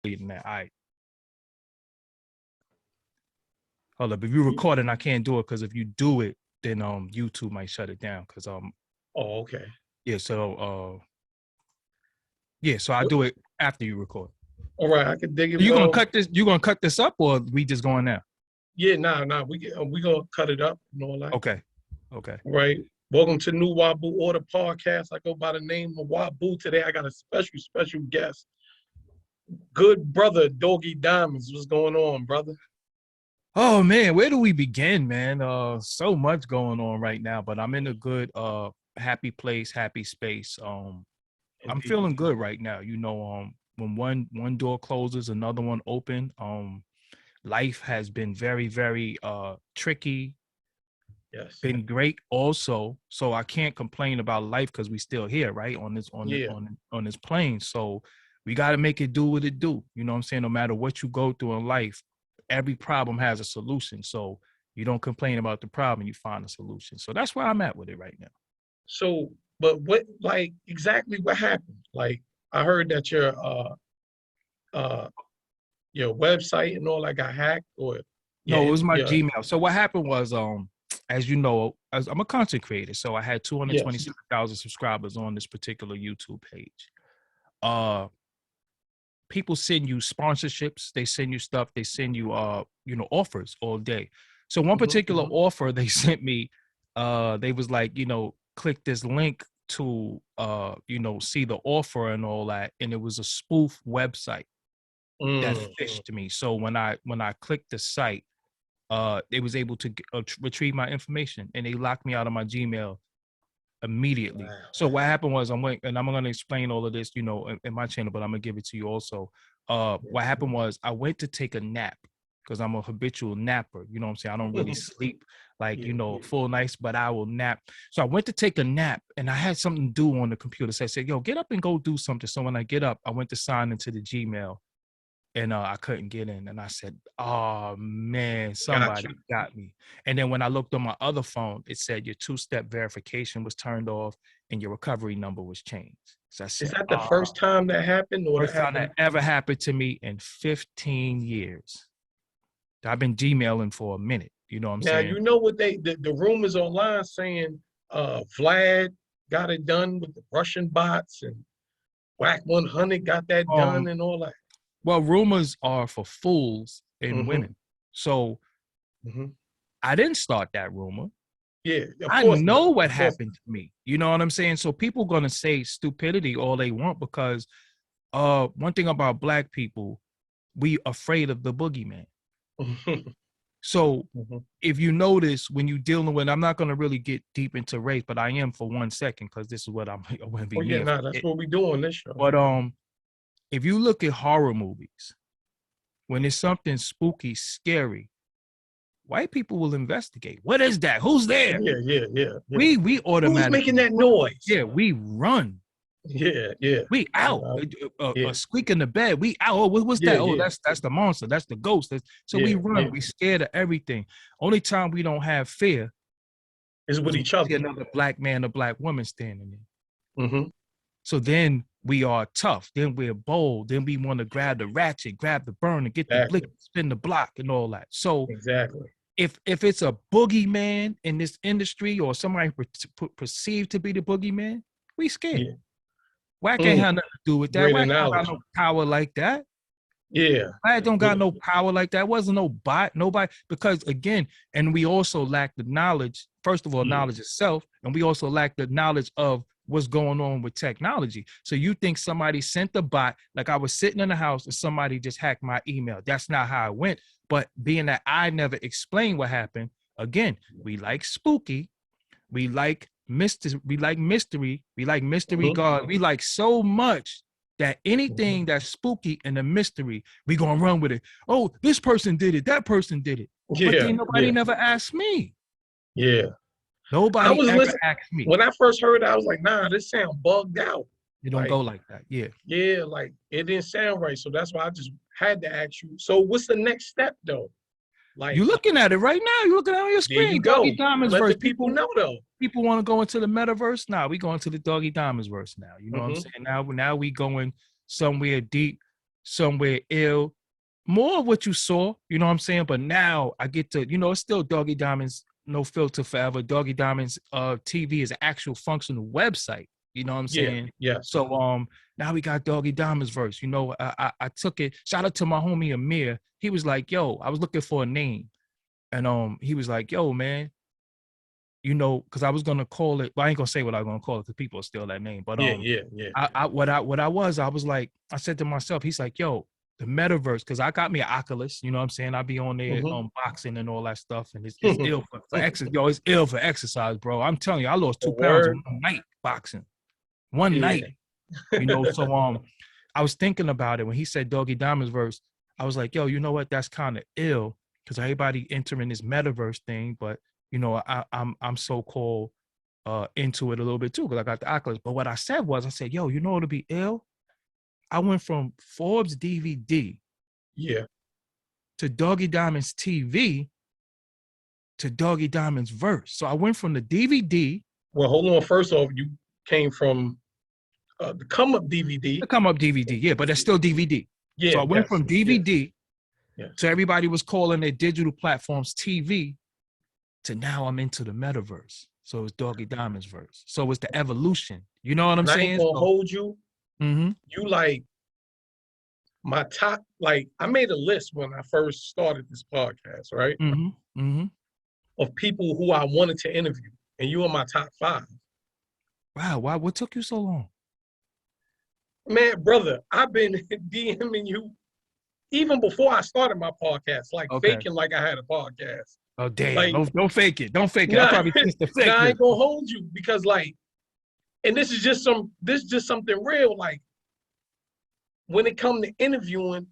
than that. All right. Hold up. If you record it, I can't do it because if you do it, then YouTube might shut it down. Cause Oh, okay. yeah. So so I do it after you record. All right, I can dig it. You gonna cut this? You gonna cut this up, or we just going now? Yeah, nah. We gonna cut it up and all that. Okay. Okay. Right. Welcome to New Wabu Order Podcast. I go by the name of Wabu. Today I got a special guest. Good brother, Doggie Diamonds. What's going on, brother? Oh man, where do we begin, man? So much going on right now, but I'm in a good happy place, happy space. I'm feeling good right now. You know, when one door closes, another one open. Life has been very, very tricky. Yes. Been great also. So I can't complain about life because we still here, right? On this plane. So we got to make it do what it do. You know what I'm saying? No matter what you go through in life, every problem has a solution. So you don't complain about the problem, you find a solution. So that's where I'm at with it right now. So, but what, like, exactly what happened? Like, I heard that your website and all that got hacked, or no, it was my Gmail. So what happened was, as you know, I'm a content creator, so I had 227,000 subscribers on this particular YouTube page. People send you sponsorships, they send you stuff, they send you offers all day. So one particular offer they sent me, they was like, click this link to see the offer and all that, and it was a spoof website that fished me. So when I clicked the site, they was able to retrieve my information, and they locked me out of my Gmail immediately. Wow. So what happened was I'm going to explain all of this, in my channel, but I'm gonna give it to you also. What happened was I went to take a nap because I'm a habitual napper. You know what I'm saying? I don't really sleep like, full nights, but I will nap. So I went to take a nap and I had something to do on the computer. So I said, yo, get up and go do something. So when I get up, I went to sign into the Gmail. And I couldn't get in. And I said, oh, man, somebody got me. And then when I looked on my other phone, it said your two-step verification was turned off and your recovery number was changed. So I said, is that the first time that happened? Or first time that ever happened to me in 15 years. I've been Gmailing for a minute. You know what I'm saying? Now, you know what the rumors online saying Vlad got it done with the Russian bots and Wack 100 got that done and all that. Well, rumors are for fools and women. So I didn't start that rumor. Yeah, I know what happened to me. You know what I'm saying? So people going to say stupidity all they want because one thing about Black people, we afraid of the boogeyman. So if you notice when you're dealing with, I'm not going to really get deep into race, but I am for 1 second because this is what I'm going to be. That's what we do on this show. But if you look at horror movies, when it's something spooky, scary, white people will investigate. What is that? Who's there? Yeah. We automatically. Who's making that noise? Yeah, we run. Yeah. We out. A squeak in the bed. We out. Oh, what's that? Oh, that's the monster. That's the ghost. We run. Yeah. We scared of everything. Only time we don't have fear is with each other. See another Black man or Black woman standing there. So then we are tough. Then we're bold. Then we want to grab the ratchet, grab the burn, and get the blick, spin the block, and all that. So if it's a boogeyman in this industry or somebody perceived to be the boogeyman, we scared. Yeah. Wack ain't had nothing to do with that. Wack don't got no power like that. Yeah. Wack don't got no power like that. It wasn't no bot, nobody. Because again, and we also lack the knowledge, first of all, knowledge itself, and we also lack the knowledge of what's going on with technology. So you think somebody sent the bot, like I was sitting in the house and somebody just hacked my email. That's not how it went. But being that I never explained what happened, again, we like spooky, we like mystery, we like mystery God. We like so much that anything that's spooky and a mystery, we gonna run with it. Oh, this person did it, that person did it. But then nobody never asked me. Yeah. Nobody ever asked me. When I first heard it, I was like, nah, this sound bugged out. It don't go like that. Yeah. Yeah, like it didn't sound right. So that's why I just had to ask you. So what's the next step though? Like you're looking at it right now. You're looking at it on your screen. There you go. Doggie Diamonds verse. People know though. People want to go into the metaverse. Now we going to the Doggie Diamonds verse now. You know what I'm saying? Now we going somewhere deep, somewhere ill, more of what you saw, you know what I'm saying? But now I get to, it's still Doggie Diamonds, no filter forever. Doggie Diamonds TV is an actual functional website. You know what I'm saying? Yeah. So now we got Doggie Diamonds verse. I took it. Shout out to my homie Amir. He was like, yo, I was looking for a name. And he was like, yo, man, because I was gonna call it. Well, I ain't gonna say what I was gonna call it because people steal that name. But yeah. I was like, I said to myself, he's like, yo, the metaverse, because I got me an Oculus, you know what I'm saying? I be on there boxing and all that stuff, and it's ill for exercise. Yo, it's ill for exercise, bro. I'm telling you, I lost 2 pounds in one night boxing. One night. So I was thinking about it when he said Doggie Diamonds verse. I was like, yo, you know what? That's kind of ill because everybody entering this metaverse thing, but I'm so-called into it a little bit too because I got the Oculus. But what I said, yo, you know what'll be ill? I went from Forbes DVD to Doggie Diamonds TV to Doggie Diamonds verse. So I went from the DVD. Well, hold on. First off, you came from the Come Up DVD. The Come Up DVD, yeah, but that's still DVD. Yeah. So I went from DVD to everybody was calling their digital platforms TV to now I'm into the metaverse. So it's Doggie Diamonds verse. So it's the evolution. You know what I'm saying? I ain't gonna hold you. You like my top, like I made a list when I first started this podcast, right? Of people who I wanted to interview, and you are my top 5. Wow, why? What took you so long? Man, brother, I've been DMing you even before I started my podcast, like faking like I had a podcast. Oh damn! Like, don't fake it. Don't fake it. I probably just the fake. I ain't gonna hold you because like, and this is just something real. Like, when it comes to interviewing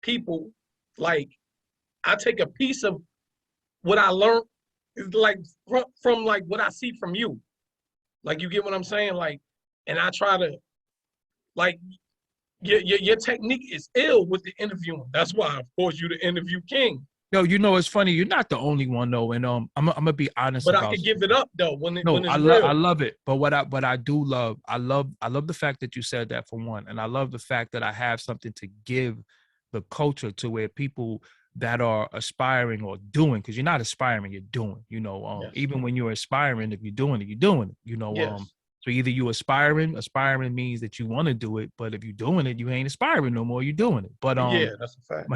people, like I take a piece of what I learned, like from like what I see from you. Like, you get what I'm saying? Like, and I try to, like, your technique is ill with the interviewing. That's why, of course, you're the interview king. Yo, it's funny. You're not the only one though, and I'm gonna be honest. But I can give it up though when it's real. I love it. But what I do love, I love the fact that you said that for one, and I love the fact that I have something to give the culture to where people that are aspiring or doing, because you're not aspiring, you're doing. Even when you're aspiring, if you're doing it, you're doing it. So either you aspiring means that you want to do it, but if you're doing it, you ain't aspiring no more. You're doing it. But that's a fact.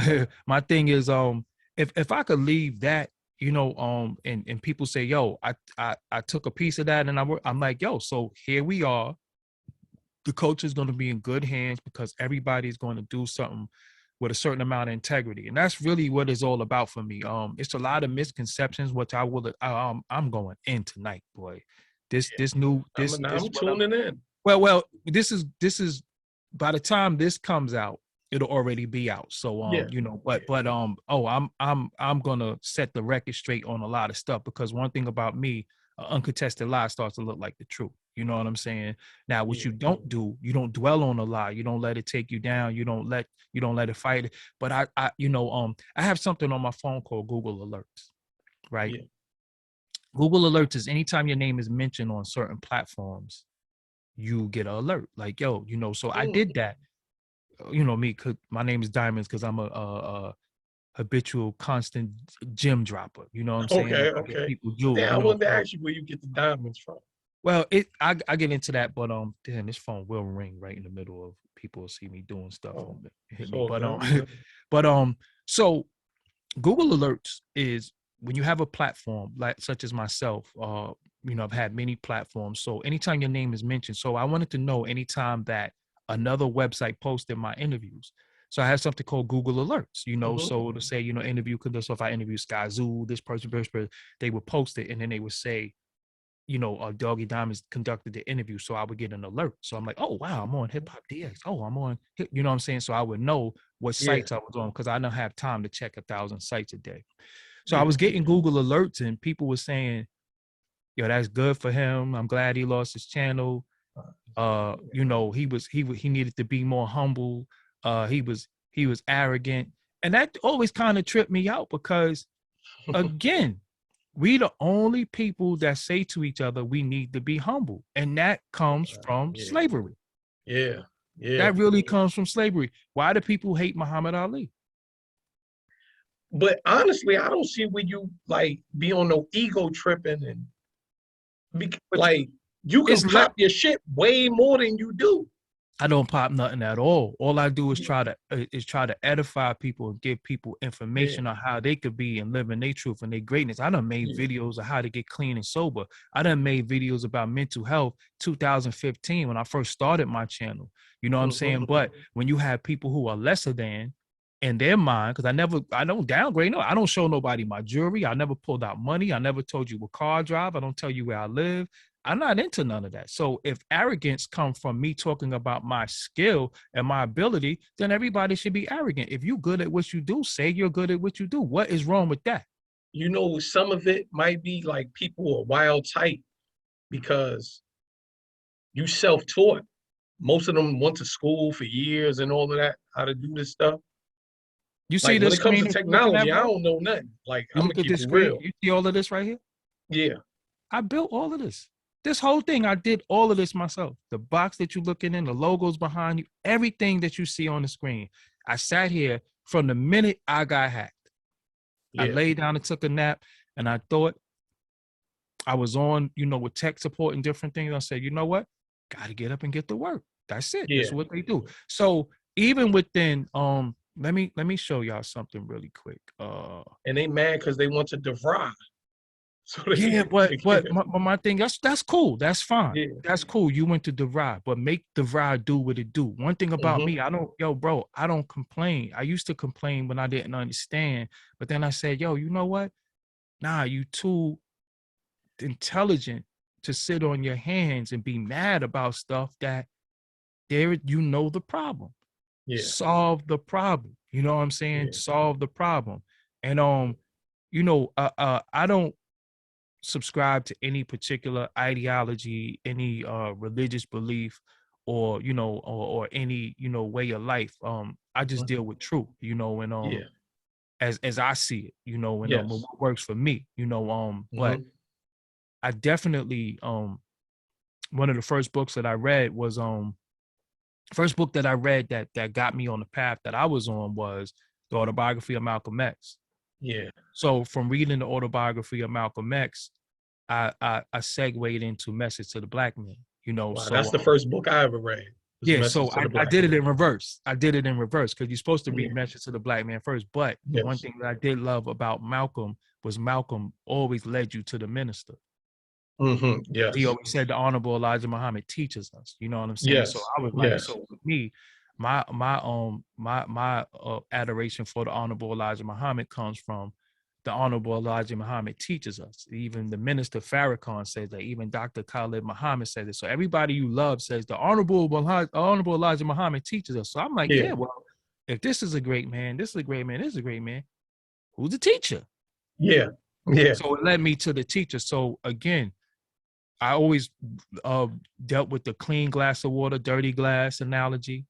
My thing is if I could leave that, and people say, yo, I took a piece of that and I'm like, yo, so here we are. The culture is going to be in good hands because everybody's going to do something with a certain amount of integrity. And that's really what it's all about for me. It's a lot of misconceptions, which I'm going in tonight, boy. I'm tuning in. Well, this is by the time this comes out, it'll already be out. So I'm gonna set the record straight on a lot of stuff because one thing about me, uncontested lie starts to look like the truth. You know what I'm saying? Now, what you don't do, you don't dwell on a lie. You don't let it take you down. You don't let it fight it. But I have something on my phone called Google Alerts, right? Yeah. Google Alerts is anytime your name is mentioned on certain platforms, you get an alert. Like, yo, so I did that. Me, cause my name is Diamonds because I'm a habitual, constant gym dropper. You know what I'm saying? Okay. People do. I wanted to ask you where you get the diamonds from. Well, I get into that, but damn, this phone will ring right in the middle of people see me doing stuff. So Google Alerts is when you have a platform like such as myself. I've had many platforms. So anytime your name is mentioned, so I wanted to know anytime that another website posted my interviews. So I have something called Google Alerts, so to say, interview, so if I interview Sky Zoo, this person, they would post it and then they would say, Doggie Diamonds conducted the interview. So I would get an alert. So I'm like, oh, wow, I'm on Hip Hop DX. Oh, I'm on, you know what I'm saying? So I would know what sites I was on because I don't have time to check 1,000 sites a day. So I was getting Google Alerts and people were saying, yo, that's good for him. I'm glad he lost his channel. He needed to be more humble. He was arrogant. And that always kind of tripped me out because again, we the only people that say to each other, we need to be humble. And that comes from slavery. Yeah. Yeah. That really comes from slavery. Why do people hate Muhammad Ali? But honestly, I don't see where you like be on no ego tripping and like you can pop your shit way more than you do. I don't pop nothing at all. All I do is try to edify people and give people information on how they could be and live in their truth and their greatness. I done made videos of how to get clean and sober. I done made videos about mental health 2015 when I first started my channel. You know what I'm saying? But when you have people who are lesser than in their mind, because I don't downgrade. No, I don't show nobody my jewelry. I never pulled out money. I never told you what car I drive. I don't tell you where I live. I'm not into none of that. So if arrogance comes from me talking about my skill and my ability, then everybody should be arrogant. If you're good at what you do, say you're good at what you do. What is wrong with that? You know, some of it might be like people are wild tight because you self-taught. Most of them went to school for years and all of that, how to do this stuff. You see, like, this when it comes to technology, I don't know nothing. Like, I'm gonna keep it real. You see all of this right here? Yeah. I built all of this. This whole thing, I did all of this myself. The box that you're looking in, the logos behind you, everything that you see on the screen. I sat here from the minute I got hacked. Yeah. I laid down and took a nap, and I thought I was on, with tech support and different things. I said, you know what? Got to get up and get to work. That's it. Yeah. That's what they do. So even within, let me show y'all something really quick. And they mad because they want to DeVry. So but my thing, that's cool. That's fine. Yeah. That's cool. You went to DeVry, but make DeVry do what it do. One thing about me, I don't complain. I used to complain when I didn't understand, but then I said, yo, you know what? Nah, you too intelligent to sit on your hands and be mad about stuff that the problem. Yeah. Solve the problem. You know what I'm saying? Yeah. Solve the problem. And I don't subscribe to any particular ideology, any religious belief, or or any way of life. I just deal with truth, and as I see it, and what works for me, but I definitely one of the first books that I read was first book that I read that got me on the path that I was on was the autobiography of Malcolm X. Yeah. So from reading the autobiography of Malcolm X, I segued into Message to the Black Man. Wow, so that's the first book I ever read. Yeah, so I did it in reverse. I did it in reverse because you're supposed to read Message to the Black Man first. But the one thing that I did love about Malcolm was Malcolm always led you to the minister. Yes. He always said the Honorable Elijah Muhammad teaches us. You know what I'm saying? Yes. So I was like, so with me, my adoration for the Honorable Elijah Muhammad comes from the Honorable Elijah Muhammad teaches us. Even the minister Farrakhan says that. Even Dr. Khalid Muhammad says it. So everybody you love says the Honorable Elijah Muhammad teaches us. So I'm like, yeah, well, if this is a great man, this is a great man, this is a great man, who's the teacher? Yeah. Yeah. So it led me to the teacher. So again, I always dealt with the clean glass of water, dirty glass analogy.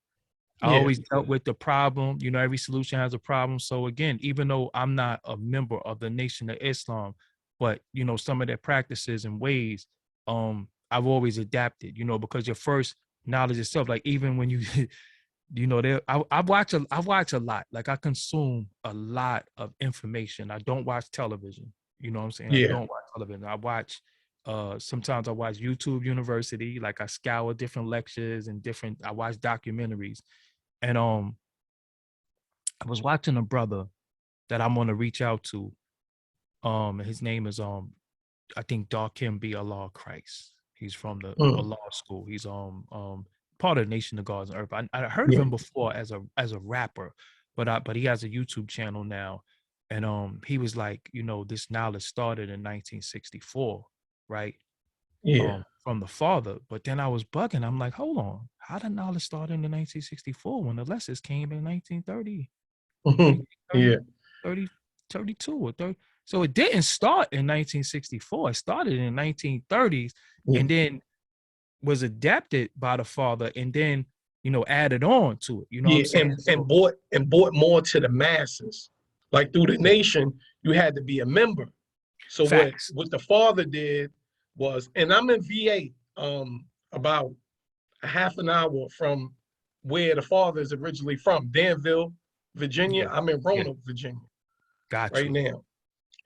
I always dealt with the problem. Every solution has a problem. So again, even though I'm not a member of the Nation of Islam, but some of their practices and ways, I've always adapted. Because your first knowledge itself, like even when you, I watch a lot. Like I consume a lot of information. I don't watch television. You know what I'm saying? Yeah. I don't watch television. I watch. Sometimes I watch YouTube University. Like I scour different lectures and I watch documentaries. And I was watching a brother that I'm gonna reach out to. His name is I think Darkim B. Allah Christ. He's from the law school. He's part of the Nation of Gods and Earth. I heard of him before as a rapper, but he has a YouTube channel now. And he was like, this knowledge started in 1964, right? Yeah. From the father. But then I was bugging. I'm like, hold on. How did knowledge start in 1964 when the lessons came in 1930? 32 or 30. So it didn't start in 1964. It started in 1930s and then was adapted by the father and then, added on to it. You know what I'm saying? And brought more to the masses. Like through the nation, you had to be a member. So what the father did was, and I'm in VA, about a half an hour from where the father is originally from, Danville, Virginia. Yeah. I'm in Yeah. Roanoke, Virginia, Got right you. now.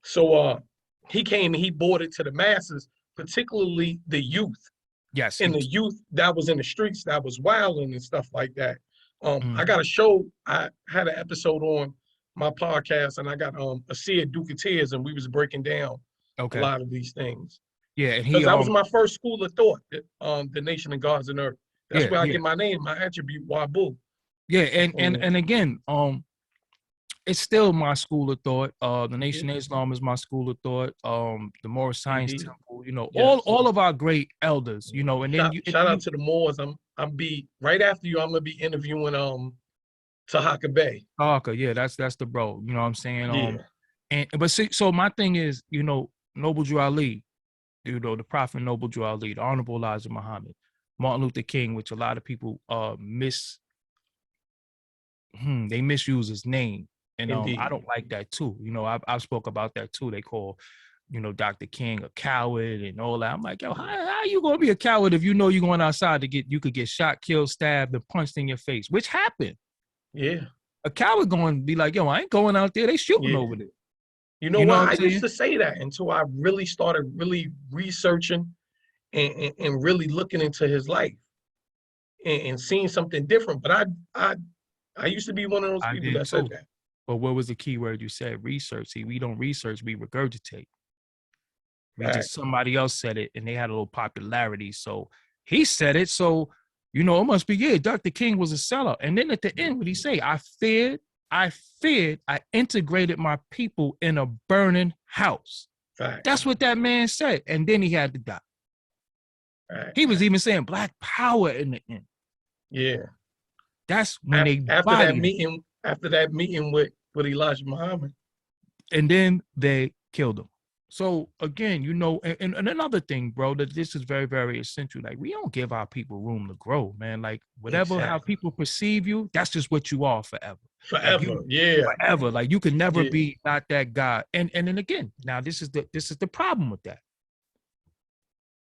So he came and he brought it to the masses, particularly the youth. Yes. And the youth that was in the streets that was wilding and stuff like that. I Mhm. got a show. I had an episode on my podcast, and I got Asia Ducateers, and we was breaking down a Okay. lot of these things. Yeah, and Because that was my first school of thought, the Nation of Gods and Earth. That's yeah, where I yeah. get my name, my attribute, Wabu. Yeah, and again, it's still my school of thought. The Nation of Islam is my school of thought. The Moorish Science Indeed. Temple, you know, Yes. all of our great elders, you know, and then Shout out to the Moors. I'm be right after you. I'm gonna be interviewing Tahaka Bay. Parker, yeah, that's the bro. You know what I'm saying? Yeah. But see, so my thing is, you know, Noble Drew Ali, you know, the Prophet Noble Drew Ali, the Honorable Elijah Muhammad, Martin Luther King, which a lot of people they misuse his name. And Indeed. I don't like that too. You know, I've spoke about that too. They call, you know, Dr. King a coward and all that. I'm like, yo, how are you gonna be a coward if you know you're going outside you could get shot, killed, stabbed, and punched in your face, which happened. Yeah. A coward going to be like, yo, I ain't going out there. They shooting over there. You know what? I used to say that until I really started researching and really looking into his life and seeing something different. But I used to be one of those people that said that. But what was the key word you said? Research. See, we don't research, we regurgitate. Somebody else said it and they had a little popularity. So he said it. So, you know, it must be, yeah, Dr. King was a seller. And then at the end, what he say? I integrated my people in a burning house. Fact. That's what that man said. And then he had to die. He was even saying Black power in the end. Yeah. That's when after that meeting with Elijah Muhammad. And then they killed him. So again, you know, and another thing, bro, that this is very, very essential. Like, we don't give our people room to grow, man. Like, whatever, how people perceive you, that's just what you are forever. Forever, like forever. Like, you can never be not that guy. And then again, now this is the problem with that.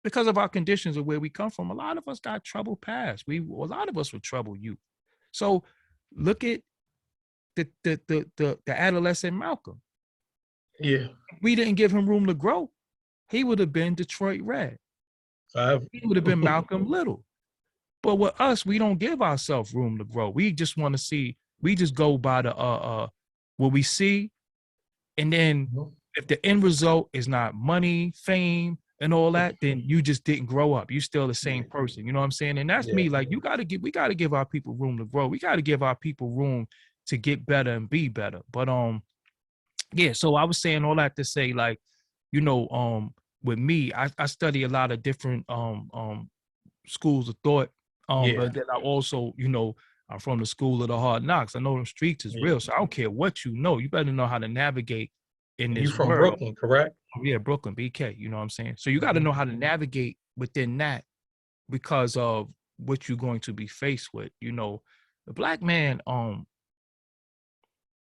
Because of our conditions of where we come from, a lot of us got troubled past. A lot of us were troubled youth. So look at the adolescent Malcolm. Yeah. We didn't give him room to grow. He would have been Detroit Red. He would have been Malcolm Little. But with us, we don't give ourselves room to grow. We just want to see, we just go by the what we see. And then if the end result is not money, fame, and all that, then you just didn't grow up. You still the same person. You know what I'm saying? And that's me. Like, we gotta give our people room to grow. We gotta give our people room to get better and be better. But yeah, so I was saying all that to say, like, you know, with me, I study a lot of different schools of thought. But then I also, you know, I'm from the school of the hard knocks. I know them streets is real. So I don't care what you know. You better know how to navigate in this world. You from Brooklyn, correct? Yeah, Brooklyn, BK. You know what I'm saying? So you got to know how to navigate within that because of what you're going to be faced with. You know, the Black man,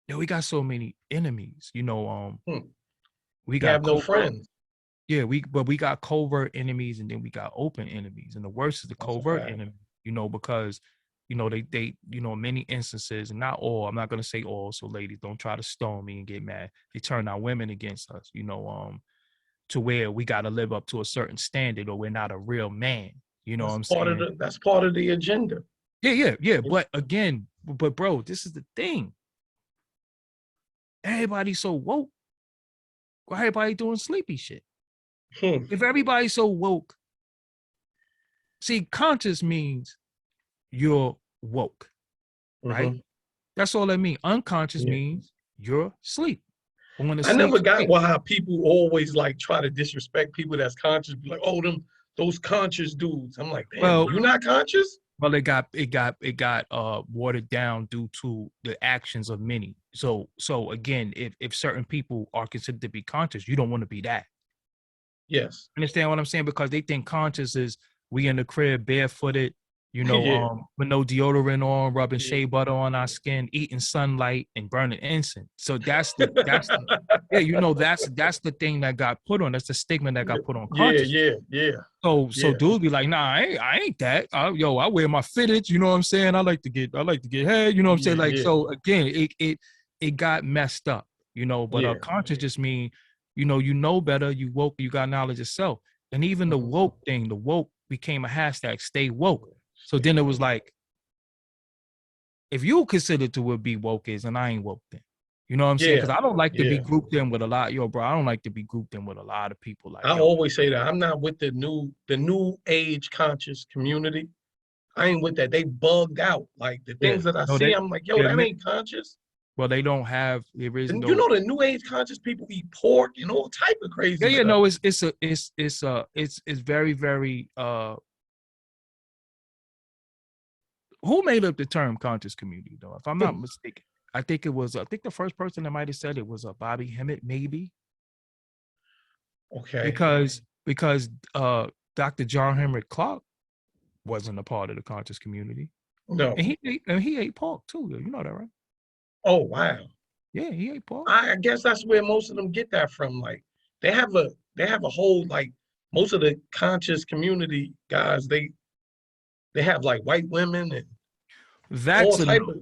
we got so many enemies, you know. We got no friends. Yeah, we got covert enemies and then we got open enemies. And the worst is the covert enemy, you know, because, you know, they, you know, many instances, and not all, I'm not gonna say all, so ladies, don't try to stone me and get mad. They turn our women against us, you know, to where we gotta live up to a certain standard or we're not a real man. You know what I'm saying? That's part of the agenda. Yeah. But again, bro, this is the thing. Everybody's so woke. Why everybody doing sleepy shit? If everybody's so woke, see, conscious means you're woke, right? That's all that means. Unconscious means you're asleep. I never got why people always like try to disrespect people that's conscious. Be like, oh, those conscious dudes. I'm like, damn, well, you're not conscious? Well, it got watered down due to the actions of many. So again, if certain people are considered to be conscious, you don't want to be that. Yes. Understand what I'm saying? Because they think conscious is we in the crib barefooted, Yeah. With no deodorant on, rubbing Yeah. shea butter on our skin, eating sunlight and burning incense. So that's the yeah, that's the thing that got put on. That's the stigma that got put on consciousness. So dudes be like, nah, I ain't that. I wear my fitteds, you know what I'm saying? I like to get head, you know what I'm saying? Like, so again, it got messed up, but conscious just mean, you know better, you woke, you got knowledge of self. And even the woke thing, the woke became a hashtag, stay woke. So then it was like, if you consider to be woke is, and I ain't woke then. You know what I'm saying? Because I don't like to be grouped in with a lot, bro. I don't like to be grouped in with a lot of people. Like, I always say that I'm not with the new age conscious community. I ain't with that. They bugged out. Like the things that I see, I'm like, yo, that ain't conscious. Well, they don't have. There is no. You know, the new age conscious people eat pork and all type of crazy stuff. No, it's very, very. Who made up the term conscious community, though? If I'm not mistaken, I think the first person that might have said it was Bobby Hemmett, maybe. Okay. Because Dr. John Henrik Clarke wasn't a part of the conscious community. No. And he ate pork too. You know that, right? Oh wow. Yeah, he ate pork. I guess that's where most of them get that from. Like they have a whole, like, most of the conscious community guys, they have like white women and that's all type of,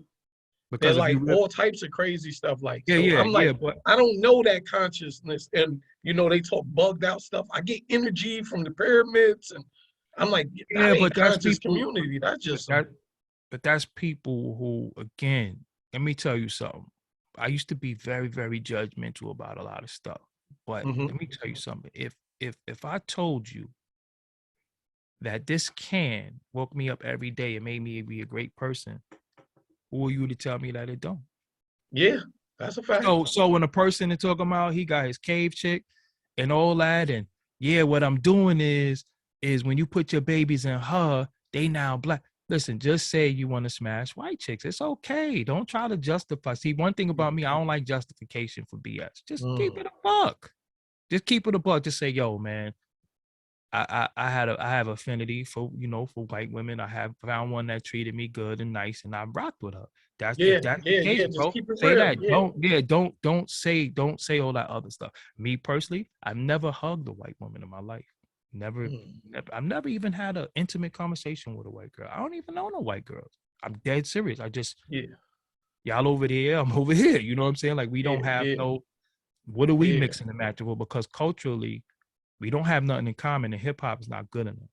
because like all types of crazy stuff. Like, I'm like, but I don't know that consciousness, and they talk bugged out stuff. I get energy from the pyramids, and I'm like, that ain't conscious community. That's just but that's people who, again, let me tell you something. I used to be very, very judgmental about a lot of stuff, but let me tell you something. If I told you that this can woke me up every day and made me be a great person, who are you to tell me that it don't? Yeah, that's a fact. So when a person is talking about he got his cave chick and all that, and what I'm doing is when you put your babies in her, they now black. Listen, just say you want to smash white chicks. It's okay. Don't try to justify. See, one thing about me, I don't like justification for BS. Just keep it a buck. Just keep it a buck. Just say, yo, man, I have affinity for white women. I have found one that treated me good and nice, and I rocked with her. That's the case, just bro. keep it say real. that. Don't say all that other stuff. Me personally, I've never hugged a white woman in my life. Never. I've never even had an intimate conversation with a white girl. I don't even know no white girls. I'm dead serious. I just y'all over there, I'm over here. You know what I'm saying? Like we don't have no. What are we mixing and matching with? Because culturally, we don't have nothing in common, and hip hop is not good enough.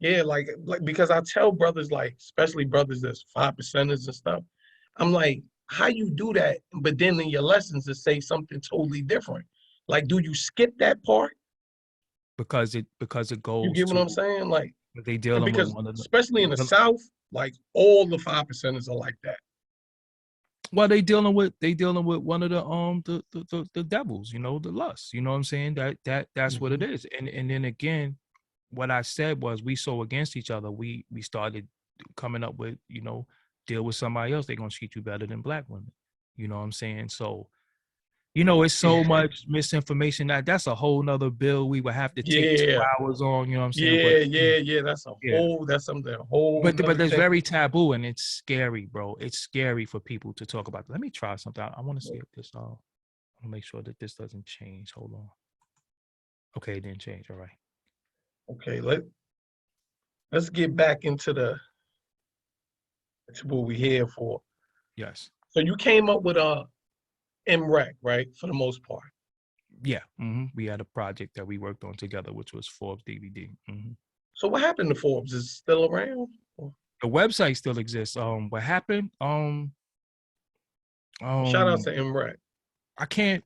Yeah, like because I tell brothers, like, especially brothers that's 5%ers and stuff, I'm like, how you do that? But then in your lessons to say something totally different. Like, do you skip that part? Because it goes. You get what I'm saying? Like, they dealing because with one of especially in the South, like all the 5%ers are like that. Well, they dealing with one of the devils, the lust. You know what I'm saying? That's what it is. And then again, what I said was we so against each other. We started coming up with, deal with somebody else. They're gonna treat you better than black women. You know what I'm saying? So, it's so much misinformation that's a whole nother bill we would have to take 2 hours on. You know what I'm saying? That's that's something whole. But there's very taboo, and it's scary, bro. It's scary for people to talk about. Let me try something. I want to see if this. I want to make sure that this doesn't change. Hold on. Okay, it didn't change. All right. Okay, let's get back into what we're here for. Yes. So you came up with MREC, right? For the most part. Yeah. We had a project that we worked on together, which was Forbes DVD. So what happened to Forbes? Is it still around? The website still exists. What happened? Shout out to MREC. I can't.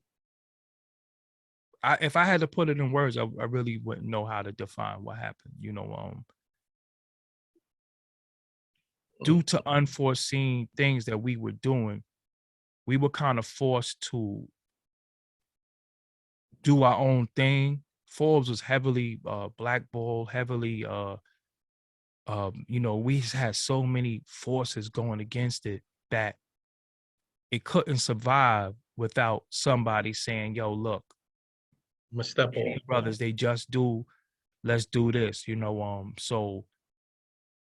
If I had to put it in words, I really wouldn't know how to define what happened. Due to unforeseen things that we were doing, we were kind of forced to do our own thing. Forbes was heavily blackballed, heavily we had so many forces going against it that it couldn't survive without somebody saying, yo, look, I'm a step on. brothers, they just do, let's do this, so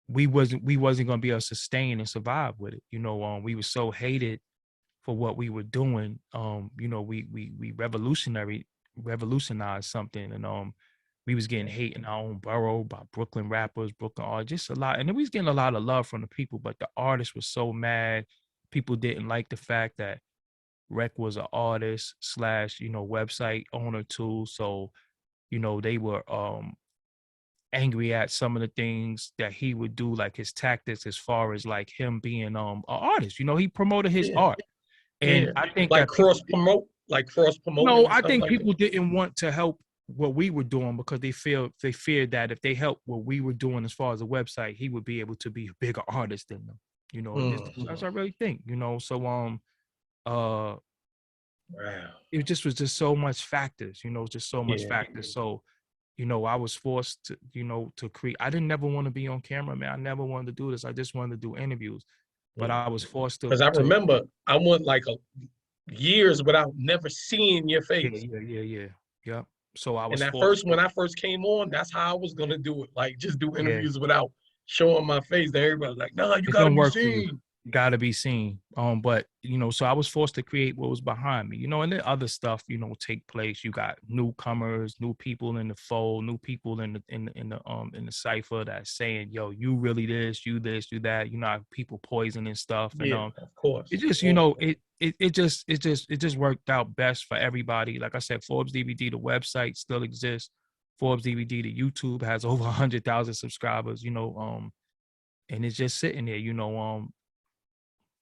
we wasn't gonna be able to sustain and survive with it. You know, we were so hated for what we were doing. You know, we revolutionized something, and we was getting hate in our own borough by Brooklyn rappers, Brooklyn art, just a lot. And then we was getting a lot of love from the people, but the artists were so mad. People didn't like the fact that Rec was an artist / you know, website owner too. So, you know, they were angry at some of the things that he would do, like his tactics as far as like him being an artist. You know, he promoted his art. And I think like that cross promote. No, I think like people didn't want to help what we were doing because they feared that if they helped what we were doing as far as the website, he would be able to be a bigger artist than them. You know, and that's what I really think. You know, so wow. It just was just so much factors. You know, just so much factors. So, you know, I was forced to, you know, to create. I didn't never want to be on camera, man. I never wanted to do this. I just wanted to do interviews, but I was forced to. Because I remember I went like years without never seeing your face. Yeah. So I was and forced. When I first came on, that's how I was gonna do it. Like just do interviews without showing my face. Then everybody's like, "No, you gotta be seen." Gotta be seen. But you know, so I was forced to create what was behind me, you know, and then other stuff, you know, take place. You got newcomers, new people in the fold, new people in the cipher that's saying, yo, you really this, you that, you know, people poisoning stuff. And of course. It just, you know, it just worked out best for everybody. Like I said, Forbes DVD, the website still exists. Forbes DVD, the YouTube has over 100,000 subscribers, you know, and it's just sitting there, you know,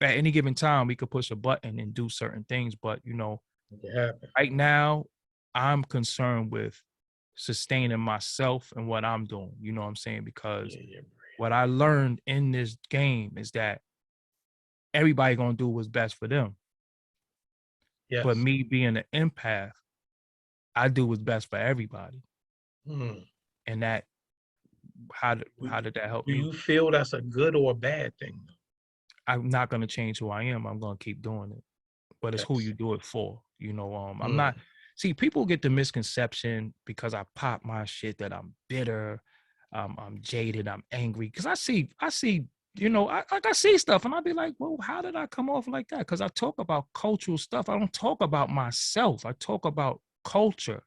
at any given time, we could push a button and do certain things. But, you know, right now, I'm concerned with sustaining myself and what I'm doing. You know what I'm saying? Because what I learned in this game is that everybody going to do what's best for them. But me being an empath, I do what's best for everybody. And that, how did that help me? Do you feel that's a good or a bad thing? I'm not going to change who I am. I'm going to keep doing it. But it's who you do it for. You know, I'm not, see, people get the misconception because I pop my shit that I'm bitter, I'm jaded, I'm angry. Because I see, you know, I see stuff and I'll be like, well, how did I come off like that? Because I talk about cultural stuff. I don't talk about myself. I talk about culture.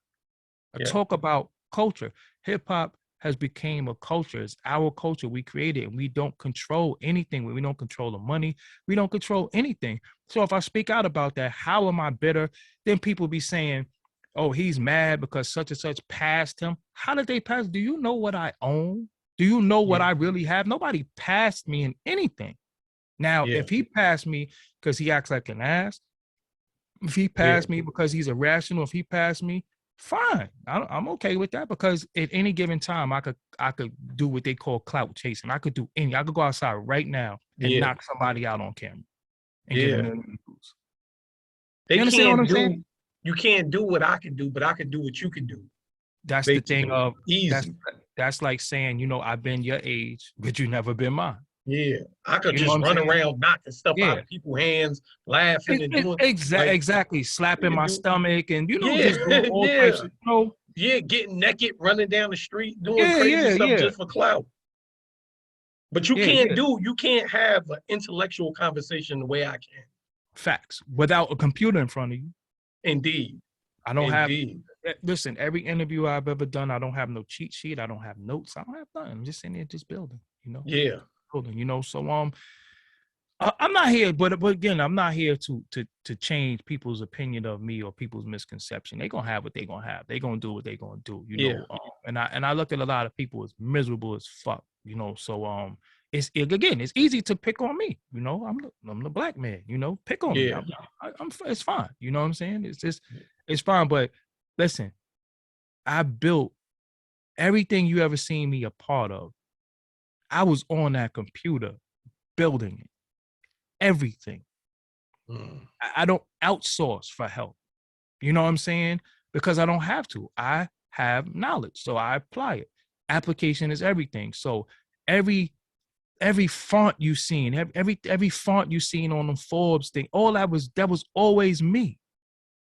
I talk about culture. Hip hop has become a culture. It's our culture. We created it, and we don't control anything. We don't control the money. We don't control anything. So if I speak out about that, how am I bitter? Then people be saying, oh, he's mad because such and such passed him. How did they pass? Do you know what I own? Do you know what I really have? Nobody passed me in anything. Now, if he passed me because he acts like an ass, if he passed me because he's irrational, if he passed me, fine. I'm okay with that because at any given time, I could do what they call clout chasing. I could go outside right now and knock somebody out on camera and get a million views. You understand what I'm saying? You can't do what I can do, but I can do what you can do. That's the thing of easy. That's like saying, you know, I've been your age, but you never been mine. Yeah, I could just run around knocking stuff out of people's hands, laughing and doing exactly slapping my stomach and you know just doing all types of, you know, getting naked, running down the street, doing crazy stuff just for clout. But you can't have an intellectual conversation the way I can. Facts. Without a computer in front of you. Indeed. I don't have. Listen, every interview I've ever done, I don't have no cheat sheet. I don't have notes. I don't have nothing. I'm just sitting there, just building. You know. Yeah. Building. You know. So I'm not here, but again, I'm not here to change people's opinion of me or people's misconception. They're gonna have what they're gonna have. They're gonna do what they're gonna do. You know. And I look at a lot of people as miserable as fuck. You know. So it's easy to pick on me. You know. I'm the black man. You know. Pick on me. I'm it's fine. You know what I'm saying? It's fine. But listen, I built everything you ever seen me a part of. I was on that computer building it. Everything. I don't outsource for help. You know what I'm saying? Because I don't have to. I have knowledge, so I apply it. Application is everything. So every font you seen, every font you seen on the Forbes thing, all that was always me.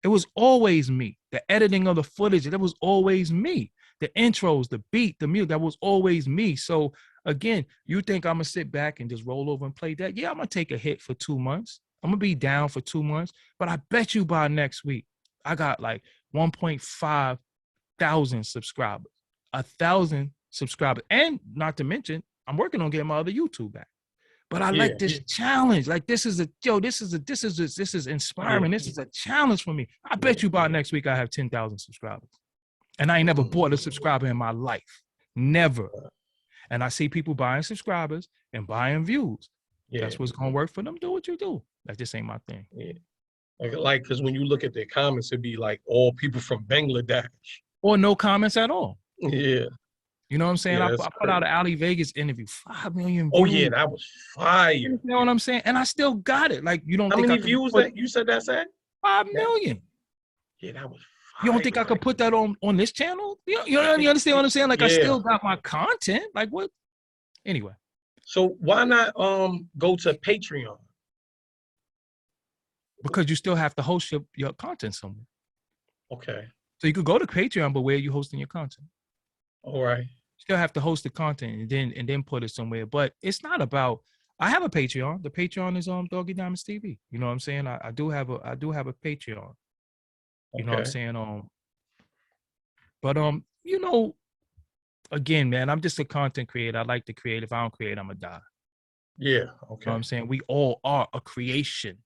It was always me. The editing of the footage, that was always me. The intros, the beat, the music, that was always me. So again, you think I'm gonna sit back and just roll over and play that? Yeah, I'm gonna take a hit for 2 months. I'm gonna be down for 2 months, but I bet you by next week, I got like 1.5 thousand subscribers, 1,000 subscribers, and not to mention, I'm working on getting my other YouTube back. But I like this challenge. Like this is inspiring. This is a challenge for me. I bet you by next week I have 10,000 subscribers, and I ain't never bought a subscriber in my life, never. And I see people buying subscribers and buying views. That's what's gonna work for them. Do what you do. That just ain't my thing. Like, because when you look at their comments, it'd be like all people from Bangladesh. Or no comments at all. Yeah. You know what I'm saying? I put out an Ali Vegas interview, 5 million views. Oh yeah, that was fire. You know what I'm saying? And I still got it. Like, you don't think how many views that you said that's at? 5 million. Yeah, that was fire. You don't think I could put that on this channel? You understand what I'm saying? Like, I still got my content. Like, what? Anyway. So why not go to Patreon? Because you still have to host your content somewhere. Okay. So you could go to Patreon, but where are you hosting your content? All right. Still have to host the content and then put it somewhere. But it's not about. I have a Patreon. The Patreon is Doggie Diamonds TV. You know what I'm saying? I do have a Patreon. You know what I'm saying? But you know, again, man, I'm just a content creator. I like to create. If I don't create, I'm gonna die. Yeah. Okay. You know what I'm saying? We all are a creation.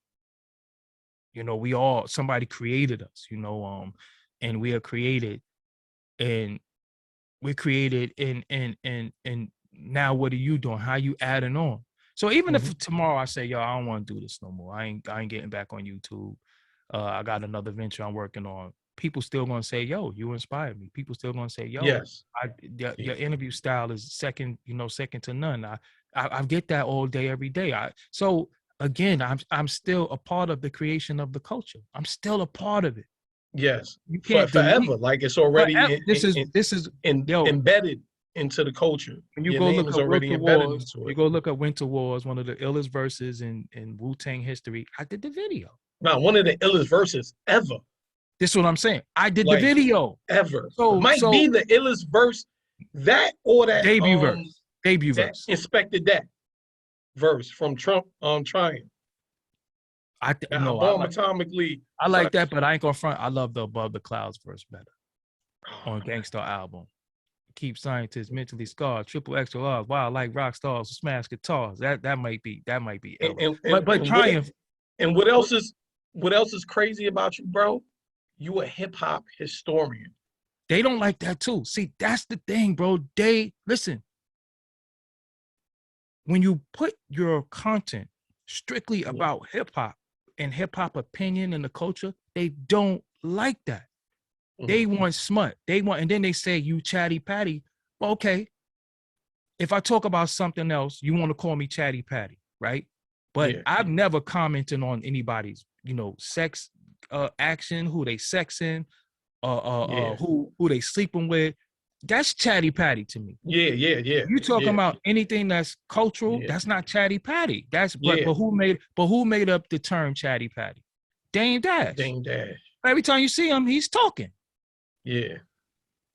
You know, somebody created us, you know, and we are created, and we're created, and now what are you doing? How you adding on? So even if tomorrow I say, yo, I don't want to do this no more. I ain't getting back on YouTube. I got another venture I'm working on. People still gonna say, yo, you inspired me. People still gonna say, yo, your interview style is second to none. I get that all day, every day. So again, I'm still a part of the creation of the culture. I'm still a part of it. Yes, you can't forever. Like it's already embedded into the culture. When you go look at Winter Wars, you go look at Winter Wars, one of the illest verses in Wu-Tang history. I did the video. Now, one of the illest verses ever. This is what I'm saying. I did the video ever. So might be the illest verse, that or that debut verse. Inspected that verse from Trump trying. Atomically. I like that, but I ain't gonna front. I love the Above the Clouds verse better on Gangstar album. Keep scientists mentally scarred. Triple extra R's. Wow, like rock stars who smash guitars. That might be. But Triumph. And what else is crazy about you, bro? You a hip hop historian. They don't like that too. See, that's the thing, bro. Listen. When you put your content strictly about hip hop and hip hop opinion and the culture, they don't like that. They want smut. And then they say you chatty patty. Well, okay. If I talk about something else, you want to call me chatty patty, right? But I've never commented on anybody's, sex action, who they sexing, who they sleeping with. That's chatty patty to me. Yeah. You talking about anything that's cultural? That's not chatty patty. But who made up the term chatty patty? Dame Dash. Every time you see him, he's talking. Yeah.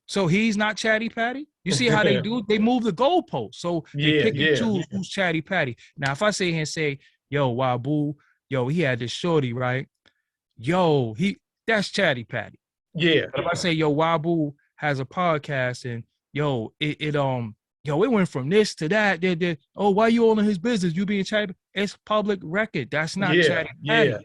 So he's not chatty patty. You see how they do? They move the goalpost. So they pick and choose who's chatty patty. Now, if I sit here and say, yo, Wabu, he had this shorty, right? Yo, that's chatty patty. Yeah. But if I say, yo, Wabu has a podcast and it went from this to that. Oh, why you all in his business? You being chatty? It's public record. That's not chatty patty.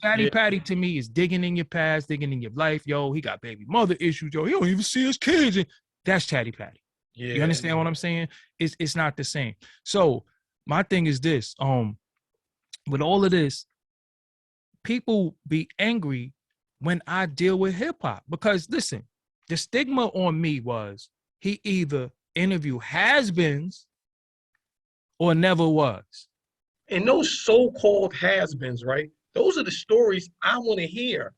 Chatty patty to me is digging in your past, digging in your life. Yo, he got baby mother issues. Yo, he don't even see his kids. And that's chatty patty. Yeah. You understand what I'm saying? It's not the same. So my thing is this. With all of this, people be angry when I deal with hip hop because listen. The stigma on me was he either interview has-beens or never was. And those so-called has-beens, right? Those are the stories I want to hear.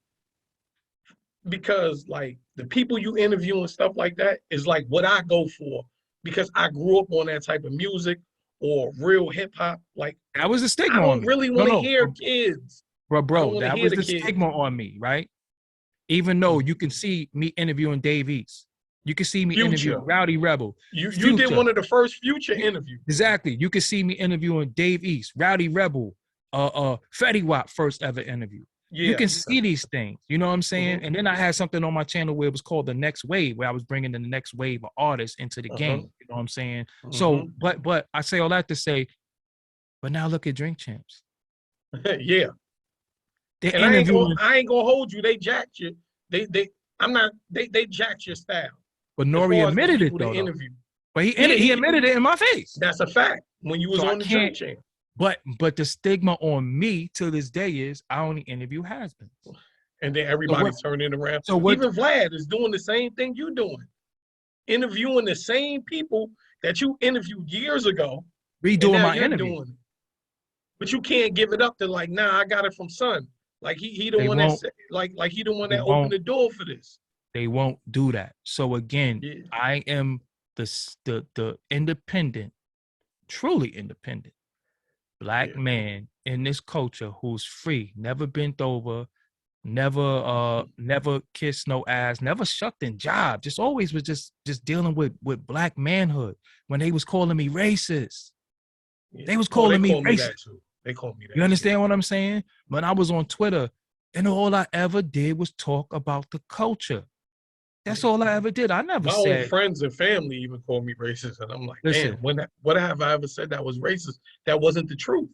Because like the people you interview and stuff like that is like what I go for. Because I grew up on that type of music or real hip hop. Like that was the stigma on me. I don't me. really want to hear kids. Bro, that was the stigma on me, right? Even though you can see me interviewing Dave East. You can see me Future. interviewing Rowdy Rebel. You did one of the first Future interviews. Exactly. You can see me interviewing Dave East, Rowdy Rebel, Fetty Wap first ever interview. Yeah. You can see these things. You know what I'm saying? And then I had something on my channel where it was called The Next Wave, where I was bringing the next wave of artists into the game. You know what I'm saying? So, but I say all that to say, but now look at Drink Champs. Yeah. They're and I ain't gonna hold you. They jacked you. They jacked your style. But Nori admitted it though. But he admitted it in my face. That's a fact. When you was on the Drink Champ. But the stigma on me to this day is I only interview has-beens. And then everybody's turning around. So even Vlad is doing the same thing you're doing. Interviewing the same people that you interviewed years ago. Redoing my interview. But you can't give it up to like, nah, I got it from Son. Like he the one that like he the one that opened the door for this. They won't do that. So again, I am the independent, truly independent Black man in this culture who's free, never bent over, never kissed no ass, never shucked in job. Just always was just dealing with Black manhood. When they was calling me racist, they was calling me racist. They called me that. You understand what I'm saying? When I was on Twitter, and all I ever did was talk about the culture. That's all I ever did. I never said. My own friends and family even called me racist, and I'm like, damn, what have I ever said that was racist? That wasn't the truth.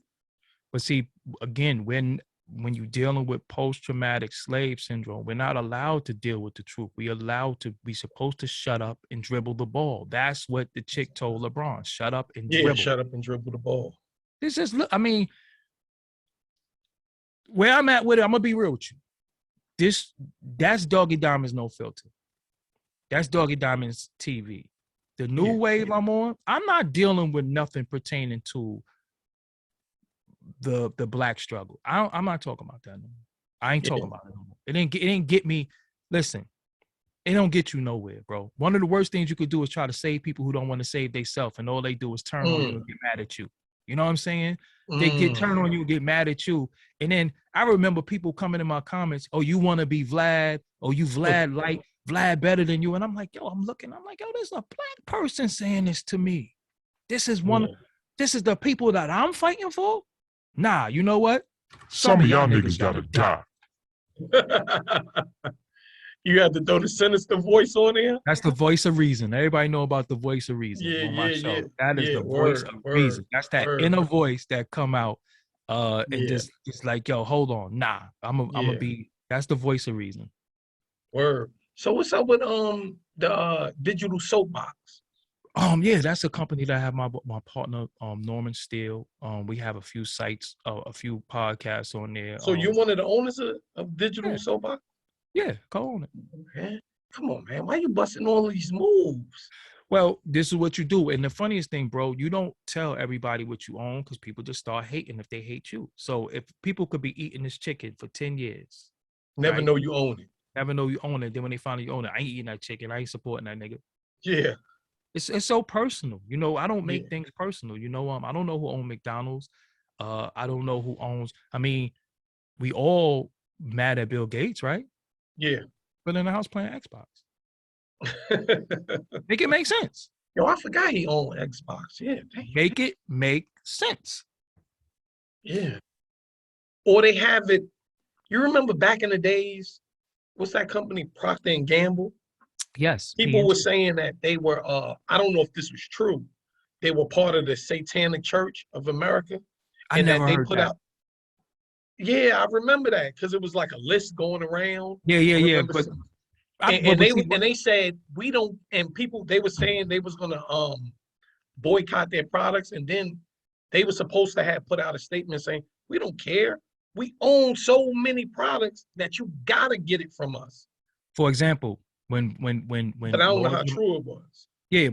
But see, again, when you're dealing with post-traumatic slave syndrome, we're not allowed to deal with the truth. We're supposed to shut up and dribble the ball. That's what the chick told LeBron. Shut up and dribble. Yeah, shut up and dribble the ball. This is, I mean, where I'm at with it, I'm gonna be real with you. That's Doggie Diamonds, no filter. That's Doggie Diamonds TV. The new wave I'm on, I'm not dealing with nothing pertaining to the Black struggle. I'm not talking about that no more. I ain't talking about it no more. It didn't get me. Listen, it don't get you nowhere, bro. One of the worst things you could do is try to save people who don't want to save themselves, and all they do is turn on you and get mad at you. You know what I'm saying? They get turned on you and get mad at you. And then I remember people coming in my comments, oh, you want to be Vlad? Oh, you Vlad like Vlad better than you. And I'm like, yo, I'm like, yo, there's a Black person saying this to me. This is this is the people that I'm fighting for? Nah, you know what? Some of y'all niggas gotta die. You had to throw the sinister voice on there? That's the voice of reason. Everybody know about the voice of reason on my show. That is the voice of reason. That's that inner voice that come out and just like, yo, hold on. Nah, I'm gonna be, that's the voice of reason. Word. So what's up with the digital soapbox? Yeah, that's a company that I have my partner Norman Steele. We have a few sites, a few podcasts on there. So you're one of the owners of digital soapbox? Yeah, go on it. Okay. Come on, man. Why you busting all these moves? Well, this is what you do. And the funniest thing, bro, you don't tell everybody what you own because people just start hating if they hate you. So if people could be eating this chicken for 10 years. Never know you own it. Never know you own it. Then when they finally own it, I ain't eating that chicken. I ain't supporting that nigga. Yeah. It's so personal. You know, I don't make things personal. You know, I don't know who owns McDonald's. I don't know who owns, I mean, we all mad at Bill Gates, right? Yeah. But in the house playing Xbox. Make it make sense. Yo, I forgot he owned Xbox. Yeah. Dang. Make it make sense. Yeah. Or they have it. You remember back in the days, what's that company, Procter and Gamble? Yes. People were saying that they were, I don't know if this was true. They were part of the Satanic Church of America. I never heard that. Yeah, I remember that because it was like a list going around. Yeah. But they said we don't, and people, they were saying they was gonna boycott their products, and then they were supposed to have put out a statement saying we don't care. We own so many products that you gotta get it from us. For example, when but I don't know how true it was. Yeah,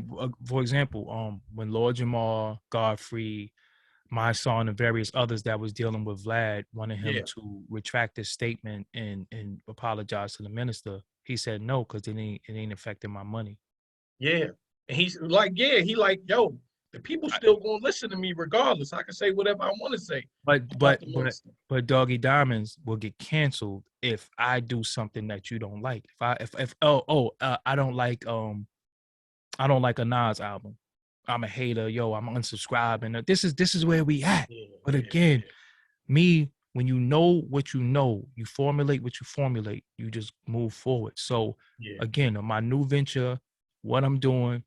for example, when Lord Jamar, Godfrey, my son, and various others that was dealing with Vlad wanted him to retract his statement and apologize to the minister. He said no, because it ain't affecting my money. Yeah. And he's like, he like, yo, the people still gonna listen to me regardless. I can say whatever I want to say. But Doggie Diamonds will get canceled if I do something that you don't like. If I don't like a Nas album. I'm a hater, yo. I'm unsubscribing. This is where we at. But again, when you know what you know, you formulate what you formulate. You just move forward. So again, my new venture, what I'm doing,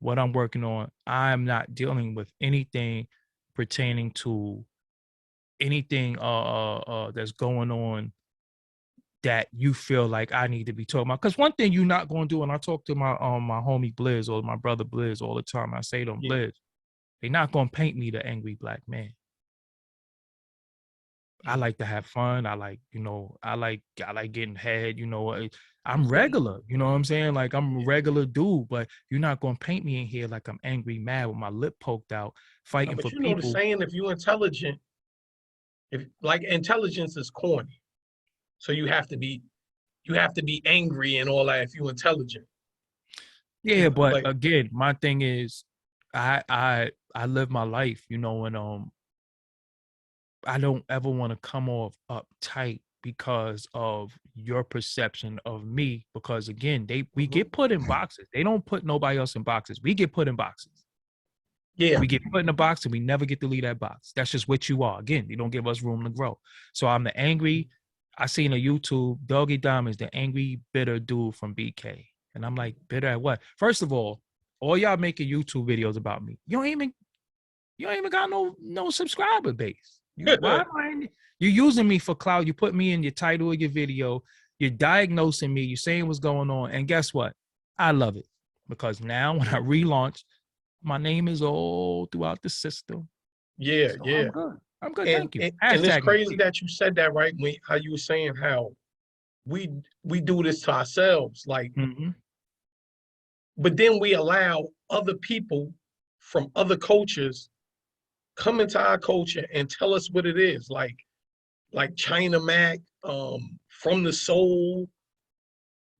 what I'm working on, I'm not dealing with anything pertaining to anything that's going on that you feel like I need to be talking about. Because one thing you're not going to do, and I talk to my homie Blizz or my brother Blizz all the time. I say to him, Blizz, they're not going to paint me the angry black man. I like to have fun. I like getting head, I'm regular, you know what I'm saying? Like I'm a regular dude, but you're not gonna paint me in here like I'm angry, mad with my lip poked out, fighting for people. But you know the saying, if you're intelligent, intelligence is corny. So you have to be angry and all that if you're intelligent. Yeah, but again, my thing is I live my life, and I don't ever want to come off uptight because of your perception of me. Because again, we get put in boxes. They don't put nobody else in boxes. We get put in boxes. Yeah. We get put in a box and we never get to leave that box. That's just what you are. Again, you don't give us room to grow. So I'm the angry, I seen a YouTube, Doggie Diamonds, the angry, bitter dude from BK. And I'm like, bitter at what? First of all y'all making YouTube videos about me. You ain't even got no subscriber base. You're using me for clout. You put me in your title of your video. You're diagnosing me. You're saying what's going on. And guess what? I love it. Because now when I relaunch, my name is all throughout the system. Yeah, so yeah. I'm good. Thank you. And it's crazy that you said that, right? How you were saying how we do this to ourselves. Like, but then we allow other people from other cultures come into our culture and tell us what it is, like China Mac, From the Soul.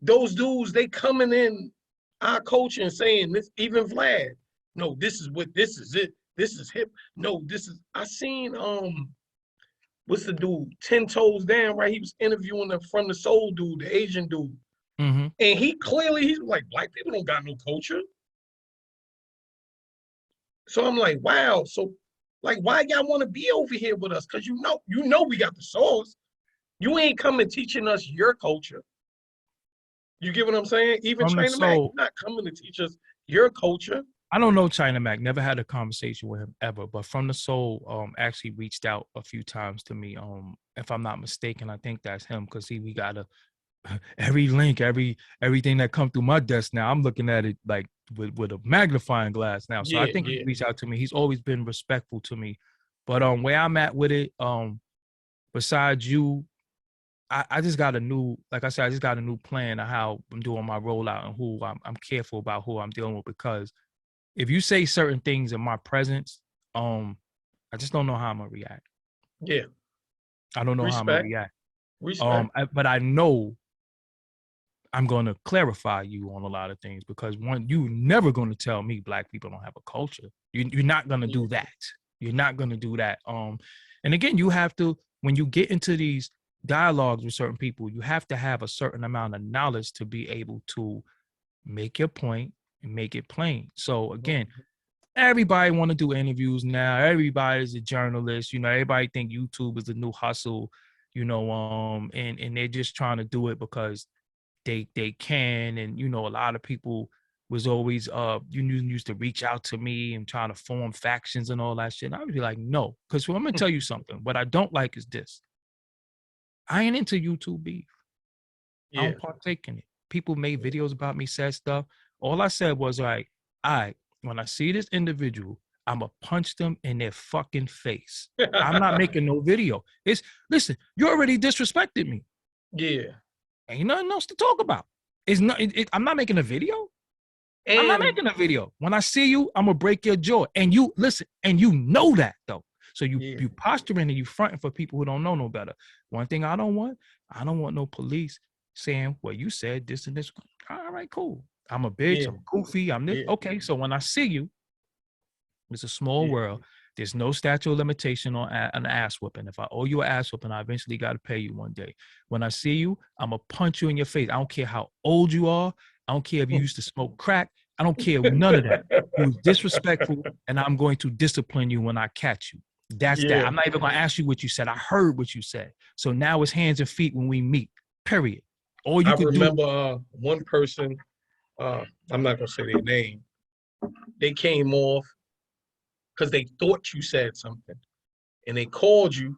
Those dudes, they coming in our culture and saying this. Even Vlad, no, this is it. This is hip. No, this is. I seen what's the dude? 10 Toes Down, right? He was interviewing the From the Soul dude, the Asian dude, and he's like, black people don't got no culture. So I'm like, wow. So, like, why y'all want to be over here with us? Because you know we got the source. You ain't coming teaching us your culture. You get what I'm saying? Even China Mac not coming to teach us your culture. I don't know China Mac. Never had a conversation with him ever. But From the Soul actually reached out a few times to me. If I'm not mistaken, I think that's him because we got every link, everything that come through my desk now. I'm looking at it like with a magnifying glass now. So I think he reached out to me. He's always been respectful to me. But where I'm at with it, besides you, I just got a new, like I said, I just got a new plan of how I'm doing my rollout and who I'm careful about who I'm dealing with, because if you say certain things in my presence, I just don't know how I'm gonna react. Yeah. I don't know how I'm gonna react. Respect. But I know I'm going to clarify you on a lot of things, because one, you never going to tell me black people don't have a culture. You're not going to do that. You're not going to do that. And again, you have to, when you get into these dialogues with certain people, you have to have a certain amount of knowledge to be able to make your point and make it plain. So again, everybody want to do interviews now. Everybody's a journalist. Everybody think YouTube is the new hustle, and they're just trying to do it because they can. And a lot of people was always used to reach out to me and trying to form factions and all that shit. And I would be like, no, because I'm gonna tell you something. What I don't like is this. I ain't into YouTube beef. I don't partake in it. People made videos about me, said stuff. All I said was like, all right, when I see this individual, I'm gonna punch them in their fucking face. I'm not making no video. Listen, you already disrespected me. Yeah. Ain't nothing else to talk about. I'm not making a video. I'm not making a video. When I see you, I'm gonna break your jaw. And you listen, and you know that though. So you posturing and you fronting for people who don't know no better. One thing I don't want no police saying, well, you said this and this. All right, cool. I'm a bitch. I'm goofy. I'm this. Okay, so when I see you, It's a small world. There's no statute of limitation on an ass whooping. If I owe you an ass whooping, I eventually got to pay you one day. When I see you, I'm going to punch you in your face. I don't care how old you are. I don't care if you used to smoke crack. I don't care none of that. You was disrespectful, and I'm going to discipline you when I catch you. That's that. I'm not even going to ask you what you said. I heard what you said. So now it's hands and feet when we meet, period. All you could remember one person, I'm not going to say their name. They came off because they thought you said something, and they called you,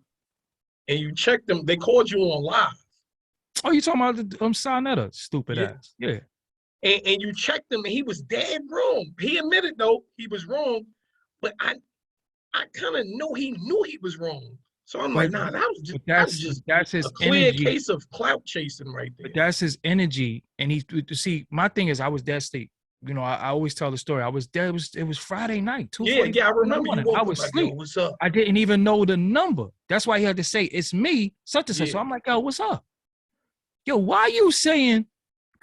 and you checked them. They called you on live. Oh, you talking about the Sonetta, stupid ass? Yeah. And you checked him, and he was dead wrong. He admitted though he was wrong, but I kind of know he knew he was wrong. So I'm like, nah, that was just that's his a clear energy. Case of clout chasing right there. But that's his energy, and he see. My thing is, I was that state. You know, I always tell the story. I was there. It was Friday night. Yeah, I remember. I was asleep. Yo, what's up? I didn't even know the number. That's why he had to say it's me. Such and such. So I'm like, yo, what's up? Yo, why you saying?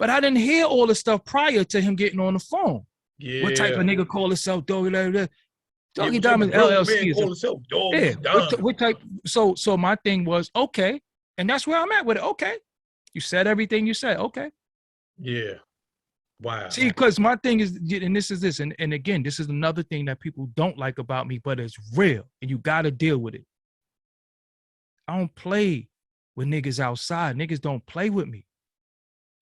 But I didn't hear all the stuff prior to him getting on the phone. Yeah. What type of nigga call himself Doggie Diamonds LLC? Call himself Doggie Diamonds. What type? So my thing was okay, and that's where I'm at with it. Okay, you said everything you said. Okay. Yeah. Wow. See, because my thing is, and this is this, and again, this is another thing that people don't like about me, but it's real, and you got to deal with it. I don't play with niggas outside. Niggas don't play with me.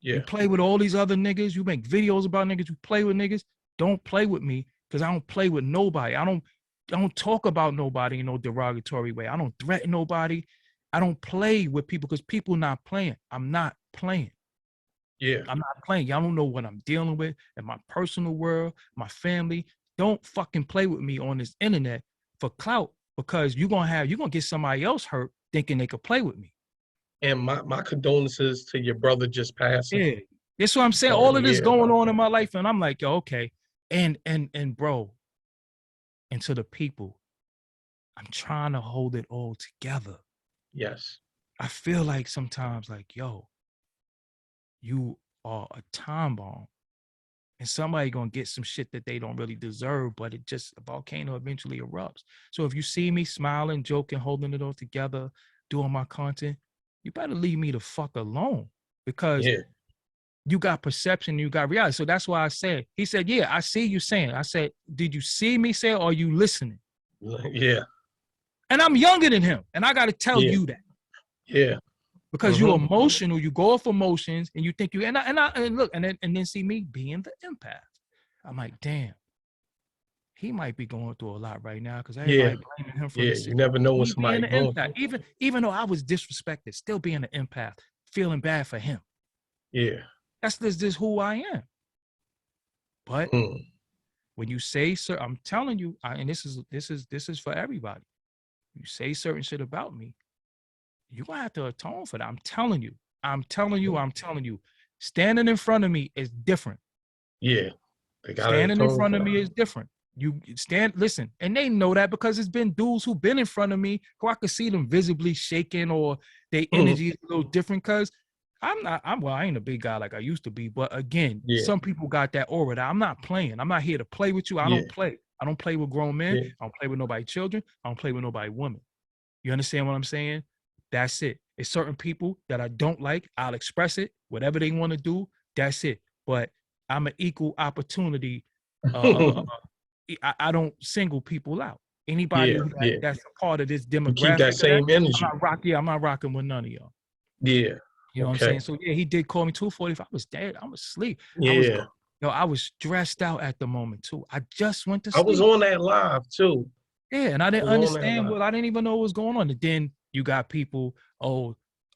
Yeah. You play with all these other niggas. You make videos about niggas. You play with niggas. Don't play with me because I don't play with nobody. I don't talk about nobody in no derogatory way. I don't threaten nobody. I don't play with people because people not playing. I'm not playing. Yeah. I'm not playing. Y'all don't know what I'm dealing with in my personal world, my family. Don't fucking play with me on this internet for clout because you're gonna get somebody else hurt thinking they could play with me. And my condolences to your brother just passing. Yeah. That's what I'm saying. All of this going on in my life, and I'm like, yo, okay. And bro, and to the people, I'm trying to hold it all together. Yes. I feel like sometimes like, yo, you are a time bomb and somebody gonna get some shit that they don't really deserve, but a volcano eventually erupts. So if you see me smiling, joking, holding it all together, doing my content, you better leave me the fuck alone because you got perception, you got reality. So that's why I said, he said, yeah, I see you saying. I said, did you see me say, or are you listening? Yeah. And I'm younger than him, and I got to tell you that. Yeah. Because you're emotional, you go off emotions, and you think you and look, and then see me being the empath. I'm like, damn, he might be going through a lot right now because everybody blaming him for this. You never know what somebody going through. Even though I was disrespected, still being an empath, feeling bad for him. Yeah, that's just who I am. But when you say, "Sir," I'm telling you, and this is for everybody. You say certain shit about me, you're gonna have to atone for that. I'm telling you. Standing in front of me is different. Yeah. Standing in front of me is different. You listen, and they know that because it's been dudes who've been in front of me who I could see them visibly shaking or their energy is a little different because I ain't a big guy like I used to be, but again, some people got that aura that I'm not playing. I'm not here to play with you. I don't play. I don't play with grown men. I don't play with nobody's children. I don't play with nobody's women. You understand what I'm saying? That's it. It's certain people that I don't like. I'll express it. Whatever they want to do, that's it. But I'm an equal opportunity. I don't single people out. Anybody that's a part of this demographic. You keep that same energy. I'm not rocking with none of y'all. Yeah. You know what I'm saying? So he did call me 2:45. I was dead. I was asleep. Yeah. I was stressed out at the moment too. I just went to sleep. I was on that live too. Yeah, and I didn't understand I didn't even know what was going on. And then you got people,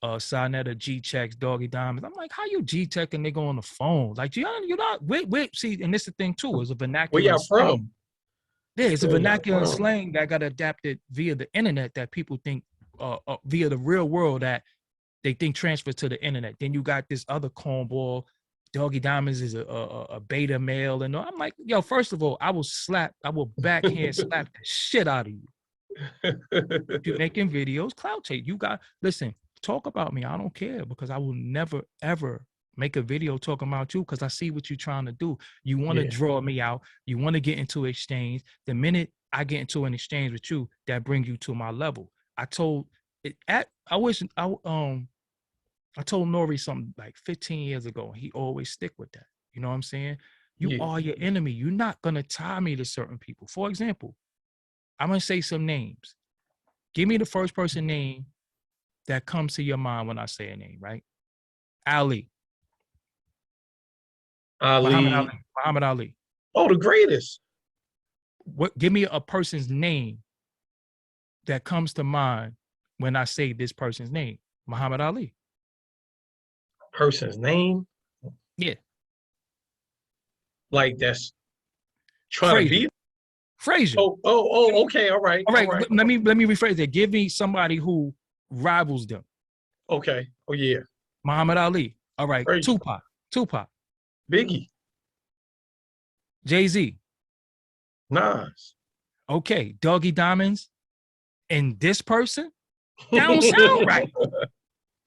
Sonetta, G-checks, Doggie Diamonds. I'm like, how you G-check a nigga on the phone? Like, you're not, see, and this is the thing too, is a vernacular. Where y'all from? Yeah, it's a vernacular slang that got adapted via the internet that people think, via the real world that they think transferred to the internet. Then you got this other cornball, Doggie Diamonds is a beta male. And I'm like, yo, first of all, I will backhand slap the shit out of you. You're making videos, clout chase. Listen, talk about me. I don't care because I will never, ever make a video talking about you because I see what you're trying to do. You want to draw me out. You want to get into exchange. The minute I get into an exchange with you that bring you to my level. I told I told Nori something like 15 years ago, and he always stick with that. You know what I'm saying? You are your enemy. You're not gonna tie me to certain people. For example, I'm gonna say some names. Give me the first person name that comes to your mind when I say a name, right? Ali. Muhammad Ali. Oh, the greatest. What? Give me a person's name that comes to mind when I say this person's name. Muhammad Ali. Person's name? Yeah. Like that's trying to beat. Frazier. Oh, okay, all right. Let me rephrase that. Give me somebody who rivals them. Okay. Oh yeah. Muhammad Ali. All right. Frazier. Tupac. Biggie. Jay-Z. Nas. Okay. Doggie Diamonds. And this person? That don't sound right.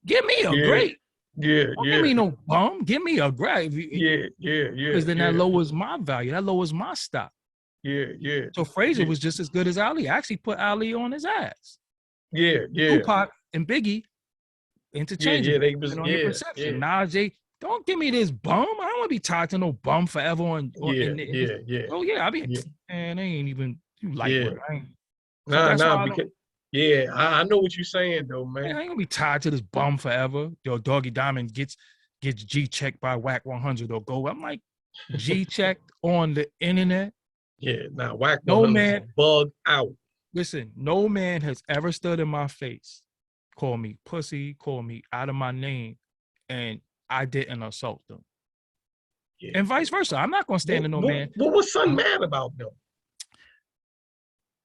Give me a great. Don't give me no bum. Give me a great. Yeah. Because then that lowers my value. That lowers my stock. Yeah. So Frazier was just as good as Ali. I actually put Ali on his ass. Yeah. Tupac and Biggie interchangeable. They was on your perception. Nah, Jay, don't give me this bum. I don't want to be tied to no bum forever. Oh yeah. I mean, man, they ain't even you like what I ain't. Because I know what you're saying though, man. I ain't gonna be tied to this bum forever. Yo, Doggie Diamond gets G checked by Wack 100 or go. I'm like, G checked on the internet. Yeah, now Wack 100 bug out. Listen, no man has ever stood in my face, call me pussy, call me out of my name, and I didn't assault them. Yeah. And vice versa. I'm not gonna stand to no man. What was son mad about though?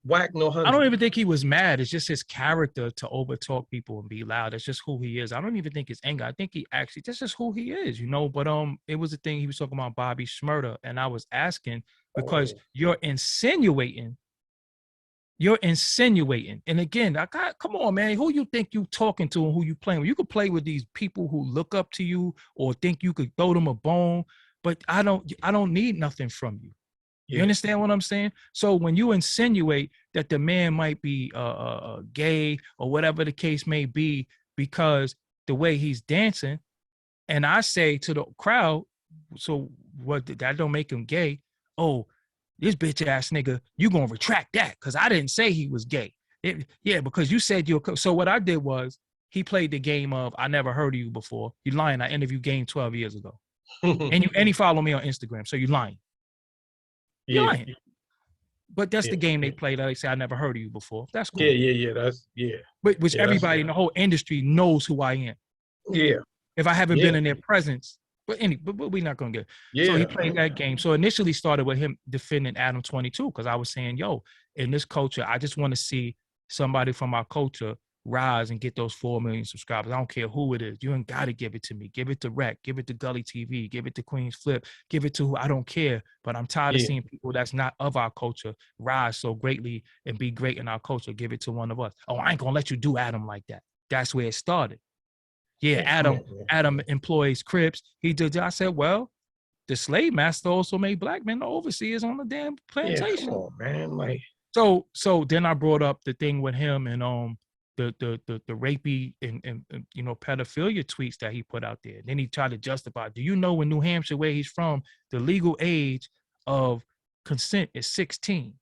Wack 100. I don't even think he was mad. It's just his character to overtalk people and be loud. That's just who he is. I don't even think it's anger. I think he actually, that's just who he is, you know. But it was a thing he was talking about Bobby Shmurda, and I was asking because you're insinuating. And again, come on, man. Who you think you talking to and who you playing with? You could play with these people who look up to you or think you could throw them a bone, but I don't need nothing from you. You understand what I'm saying? So when you insinuate that the man might be gay or whatever the case may be because the way he's dancing, and I say to the crowd, so what? That don't make him gay. Oh, this bitch ass nigga, you gonna retract that because I didn't say he was gay. Because you said you're. So what I did was he played the game of I never heard of you before. You lying. I interviewed Game 12 years ago, and he followed me on Instagram. So you lying. You're lying. But that's the game they play. That they say I never head of you before. That's cool. Which everybody in the whole industry knows who I am. Yeah. If I haven't been in their presence, but we're not gonna get. So he played that game. So initially started with him defending Adam 22 because I was saying, yo, in this culture, I just want to see somebody from our culture rise and get those 4 million subscribers. I don't care who it is. You ain't got to give it to me. Give it to Rec. Give it to Gully TV. Give it to Queen's Flip. Give it to who I don't care. But I'm tired of seeing people that's not of our culture rise so greatly and be great in our culture. Give it to one of us. Oh, I ain't gonna let you do Adam like that. That's where it started. Adam employs Crips. He did. I said, well, the slave master also made black men the overseers on the damn plantation. Come on, man. Like so then I brought up the thing with him and the rapey and you know pedophilia tweets that he put out there. And then he tried to justify. Do you know in New Hampshire where he's from, the legal age of consent is 16?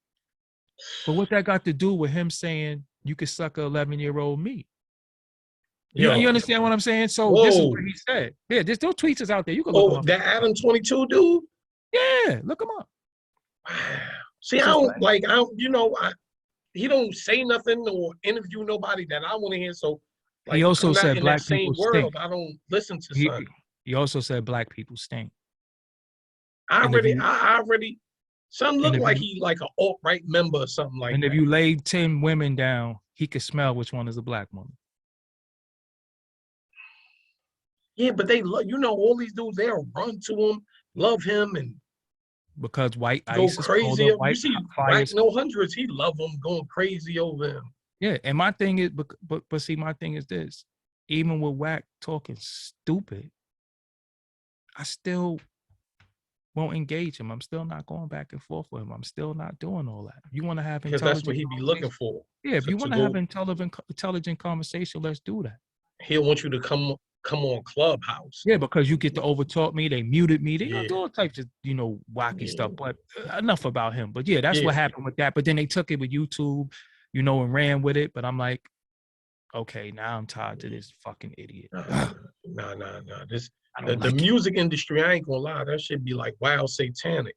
But what that got to do with him saying you could suck a 11-year-old meat? You understand what I'm saying? So this is what he said. Yeah, there's no tweets is out there. You can look them up. That Adam 22 dude? Yeah, look him up. See, he don't say nothing or interview nobody that I want to hear. So he also said black people stink. I don't listen to something. He also said black people stink. I already some look like he like an alt-right member or something like that. And if you laid 10 women down, he could smell which one is a black woman. Yeah, but they all these dudes, they'll run to him, love him, and because white go ice crazy. Is white you see, Wack No Hundreds, he love him, going crazy over him. Yeah, and my thing is, but see, my thing is this: even with Wack talking stupid, I still won't engage him. I'm still not going back and forth with him. I'm still not doing all that. You want to have Because that's what intelligent he be looking for. yeah, if you To want to have go, intelligent conversation, let's do that. he'll want you to come on Clubhouse. Yeah, because you get to overtalk me. They muted me. They gonna do Yeah. all types of, wacky Yeah. stuff. But enough about him. But yeah, that's what Yeah. happened with that. But then they took it with YouTube, and ran with it. But I'm like, okay, now I'm tired to this fucking idiot. Nah. This I the don't like it. music industry, I ain't gonna lie, that should be like wild satanic.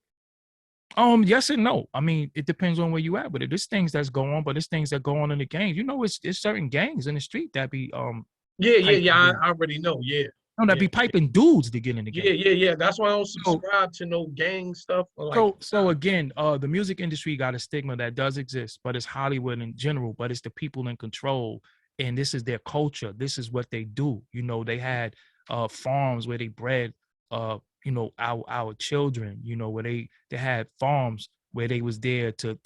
Yes and no. I mean, it depends on where you at with it. There's things that's going on, but there's things that go on in the gangs. It's certain gangs in the street that be Yeah. I already know. Yeah. that be piping dudes to get in the game. Yeah. That's why I don't subscribe to no gang stuff. So again, the music industry got a stigma that does exist, but it's Hollywood in general, but it's the people in control, and this is their culture. This is what they do. They had farms where they bred our children, where they had farms where they was there to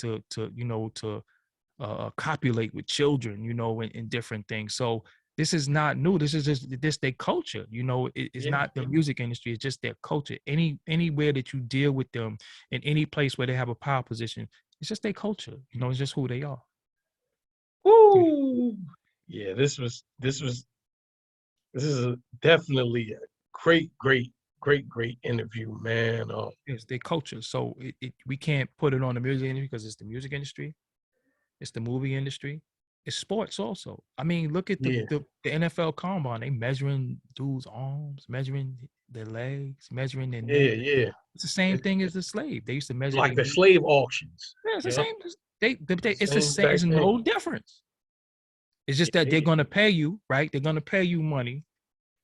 copulate with children, in different things. So this is not new. This is just their culture. It's not the music industry. It's just their culture. Anywhere that you deal with them in any place where they have a power position, it's just their culture. It's just who they are. Woo! Yeah, this is definitely a great interview, man. It's their culture. So we can't put it on the music industry because it's the music industry. It's the movie industry. It's sports also. I mean, look at the NFL combine. They measuring dudes' arms, measuring their legs, measuring their neck. Yeah. It's the same thing as the slave. They used to measure like the slave auctions. Yeah, it's the same. It's the Same same. It's exact no thing. difference. It's just that they're gonna pay you, right? They're gonna pay you money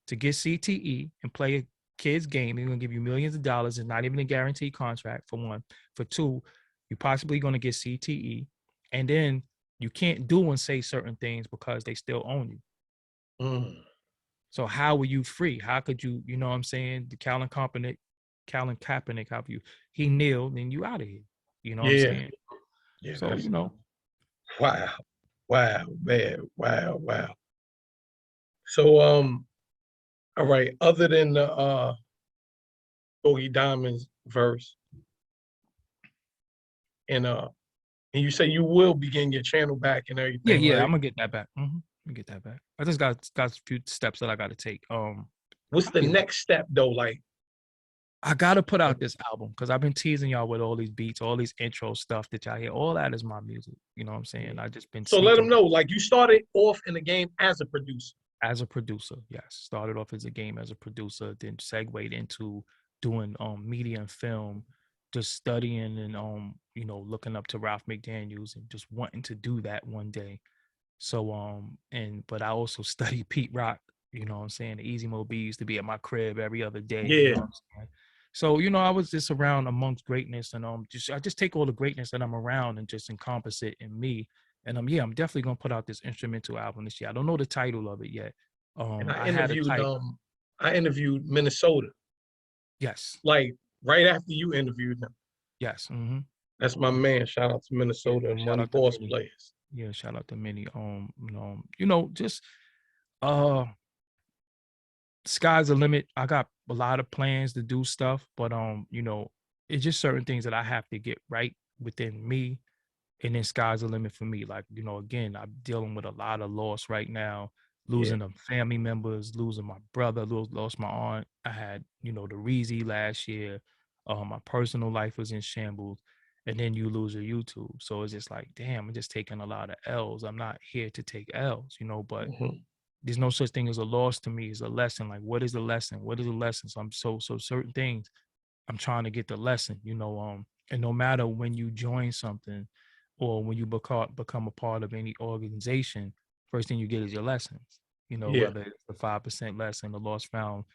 to get CTE and play a kid's game. They're gonna give you millions of dollars. It's not even a guaranteed contract, for one. For two, you're possibly gonna get CTE, and then you can't do and say certain things because they still own you. So how were you free? How could you, you know what I'm saying? The Colin Kaepernick, how you, he kneeled, then you out of here. You know what I'm saying? Yeah. So, Wow, man. Wow. So, all right, other than the Doggie Diamonds verse, and you say you will begin your channel back and everything. Yeah, right? I'm gonna get that back. I'm gonna get that back. I just got a few steps that I gotta take. What's the next step though? Like, I gotta put out this album because I've been teasing y'all with all these beats, all these intro stuff that y'all hear. All that is my music. You know what I'm saying? I just been so let them know. Like, you started off in the game as a producer. As a producer, yes. Started off as a game as a producer, then segued into doing media and film, just studying and looking up to Ralph McDaniels and just wanting to do that one day. So but I also studied Pete Rock, you know what I'm saying? The Easy Mo B used to be at my crib every other day. Yeah. You know what I'm saying? So, I was just around amongst greatness, and I just take all the greatness that I'm around and just encompass it in me. And I'm definitely gonna put out this instrumental album this year. I don't know the title of it yet. And I had a title. I interviewed Minnesota. Yes. Like right after you interviewed him. Yes. Mm-hmm. That's my man. Shout out to Minnesota and Money Boss Players. Yeah, shout out to Minnie. Just sky's the limit. I got a lot of plans to do stuff, but it's just certain things that I have to get right within me, and then sky's the limit for me. Like, again, I'm dealing with a lot of loss right now, losing them family members, losing my brother, lost my aunt. I had, the Reezy last year. My personal life was in shambles, and then you lose your YouTube. So it's just like, damn, I'm just taking a lot of L's. I'm not here to take L's, but there's no such thing as a loss to me. It's a lesson. Like, what is the lesson? What is the lesson? So I'm so certain things, I'm trying to get the lesson, and no matter when you join something or when you become a part of any organization, first thing you get is your lessons, whether it's the 5% lesson, the lost found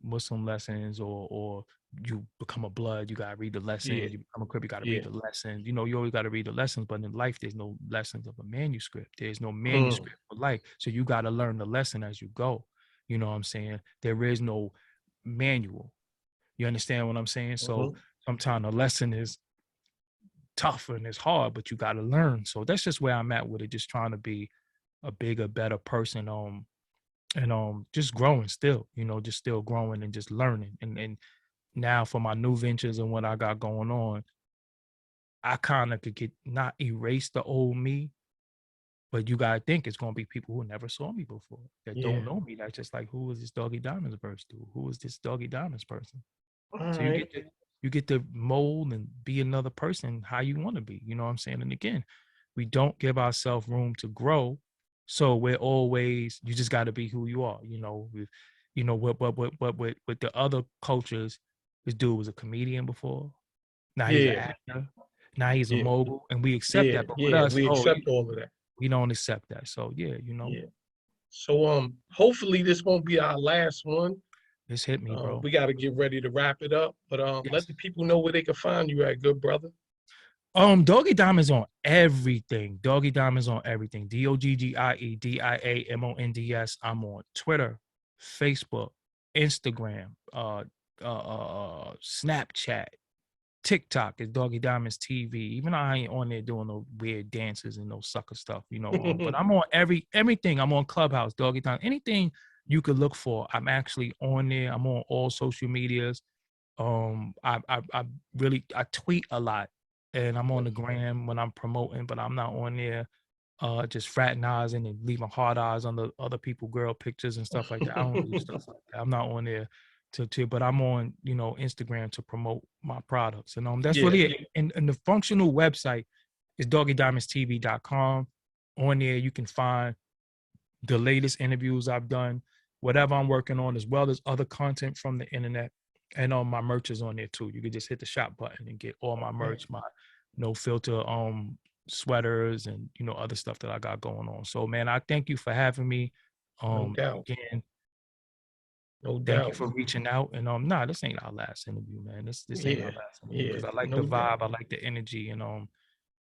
Muslim lessons, or you become a blood, you got to read the lessons. You become a crip, you got to read the lessons. You always got to read the lessons, but in life, there's no lessons of a manuscript. There's no manuscript for life. So you got to learn the lesson as you go. You know what I'm saying? There is no manual. You understand what I'm saying? So sometimes the lesson is tough and it's hard, but you got to learn. So that's just where I'm at with it, just trying to be a bigger, better person, and just growing still, just still growing and just learning. And now for my new ventures and what I got going on, I kind of could get not erase the old me, but you gotta think it's gonna be people who never saw me before that don't know me. That's just like, who is this Doggie Diamonds verse dude? Who is this Doggie Diamonds person? All So right. you get to mold and be another person how you want to be. You know what I'm saying? And again, we don't give ourselves room to grow. So we're always, you just got to be who you are. You know, with the other cultures, this dude was a comedian before. Now he's an Yeah. actor. Now he's a Yeah. mogul, and we accept Yeah. that. But with Yeah. us, We accept all of that. we don't accept that. So yeah, Yeah. So hopefully this won't be our last one. This hit me, bro. We got to get ready to wrap it up. But Yes. let the people know where they can find you at, good brother. Doggie Diamonds on everything. Doggie Diamonds on everything. DOGGIE DIAMONDS. I'm on Twitter, Facebook, Instagram, Snapchat, TikTok is Doggie Diamonds TV. Even though I ain't on there doing no weird dances and no sucker stuff, you know. But I'm on everything. I'm on Clubhouse, Doggie Diamonds. Anything you could look for, I'm actually on there. I'm on all social medias. I tweet a lot, and I'm on the gram when I'm promoting, but I'm not on there just fraternizing and leaving hard eyes on the other people girl pictures and stuff like that. I don't do stuff like that. I'm not on there but I'm on, you know, Instagram to promote my products. And that's really it. And the functional website is doggiediamondstv.com. On there you can find the latest interviews I've done, whatever I'm working on, as well as other content from the internet. And my merch is on there too. You can just hit the shop button and get all my merch, my no filter sweaters, and you know, other stuff that I got going on. So man, I thank you for having me. No doubt. Again, no thank doubt. you for reaching out. And this ain't our last interview, man. This ain't our last interview, because I like the vibe, I like the energy, and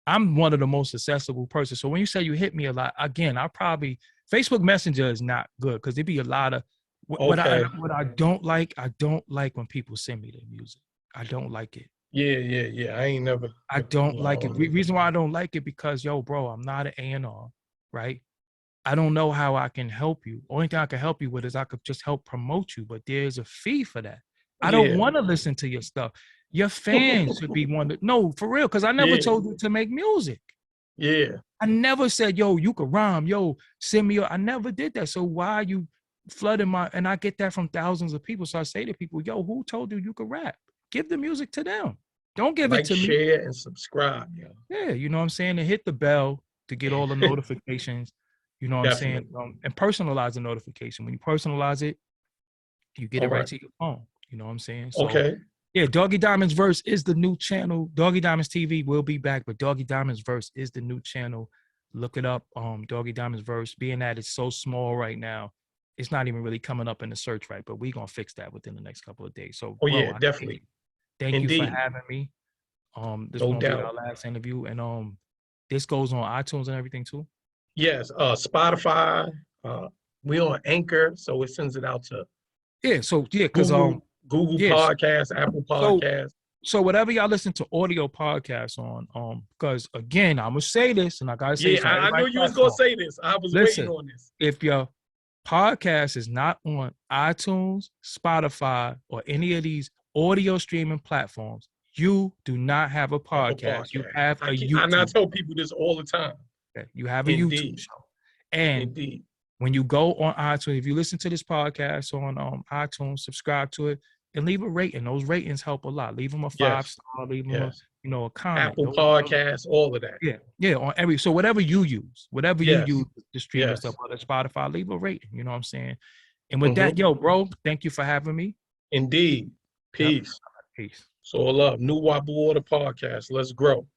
I'm one of the most accessible persons. So when you say you hit me a lot, again, Facebook Messenger is not good, because there'd be a lot of what I don't like. I don't like when people send me their music. I don't like it. Yeah. I don't like it. Reason why I don't like it, because bro, I'm not an A&R, right? I don't know how I can help you. Only thing I can help you with is I could just help promote you, but there's a fee for that. I don't want to listen to your stuff. Your fans should be one that, no, for real, because I never told you to make music. Yeah. I never said, you could rhyme, send me. I never did that. So why are you flooding and I get that from thousands of people. So I say to people, who told you could rap? Give the music to them. Don't give it to me. Share and subscribe. Yeah, you know what I'm saying? And hit the bell to get all the notifications. You know what I'm saying? And personalize the notification. When you personalize it, you get it right to your phone. You know what I'm saying? So, yeah, Doggie Diamonds Verse is the new channel. Doggie Diamonds TV will be back, but Doggie Diamonds Verse is the new channel. Look it up. Doggie Diamonds Verse, being that it's so small right now, it's not even really coming up in the search, right? But we're going to fix that within the next couple of days. So, bro, definitely. Thank you for having me. This won't be our last interview. And this goes on iTunes and everything too? Yes, Spotify. We on Anchor, so it sends it out to because Google Podcasts, Apple Podcasts. So whatever y'all listen to audio podcasts on, because again, I'm gonna say this, and I gotta say, I knew you was gonna say this. I was waiting on this. If your podcast is not on iTunes, Spotify, or any of these audio streaming platforms, you do not have a podcast. You have a YouTube. And I tell people this all the time. You have a YouTube show. And when you go on iTunes, if you listen to this podcast on iTunes, subscribe to it and leave a rating. Those ratings help a lot. Leave them a 5-star, leave them a comment. Apple Podcasts, all of that. Yeah, on so whatever you use, to stream stuff, whether Spotify, leave a rating. You know what I'm saying? And with that, bro, thank you for having me. Indeed. Peace. Peace. So love. New Wabu Water Podcast. Let's grow.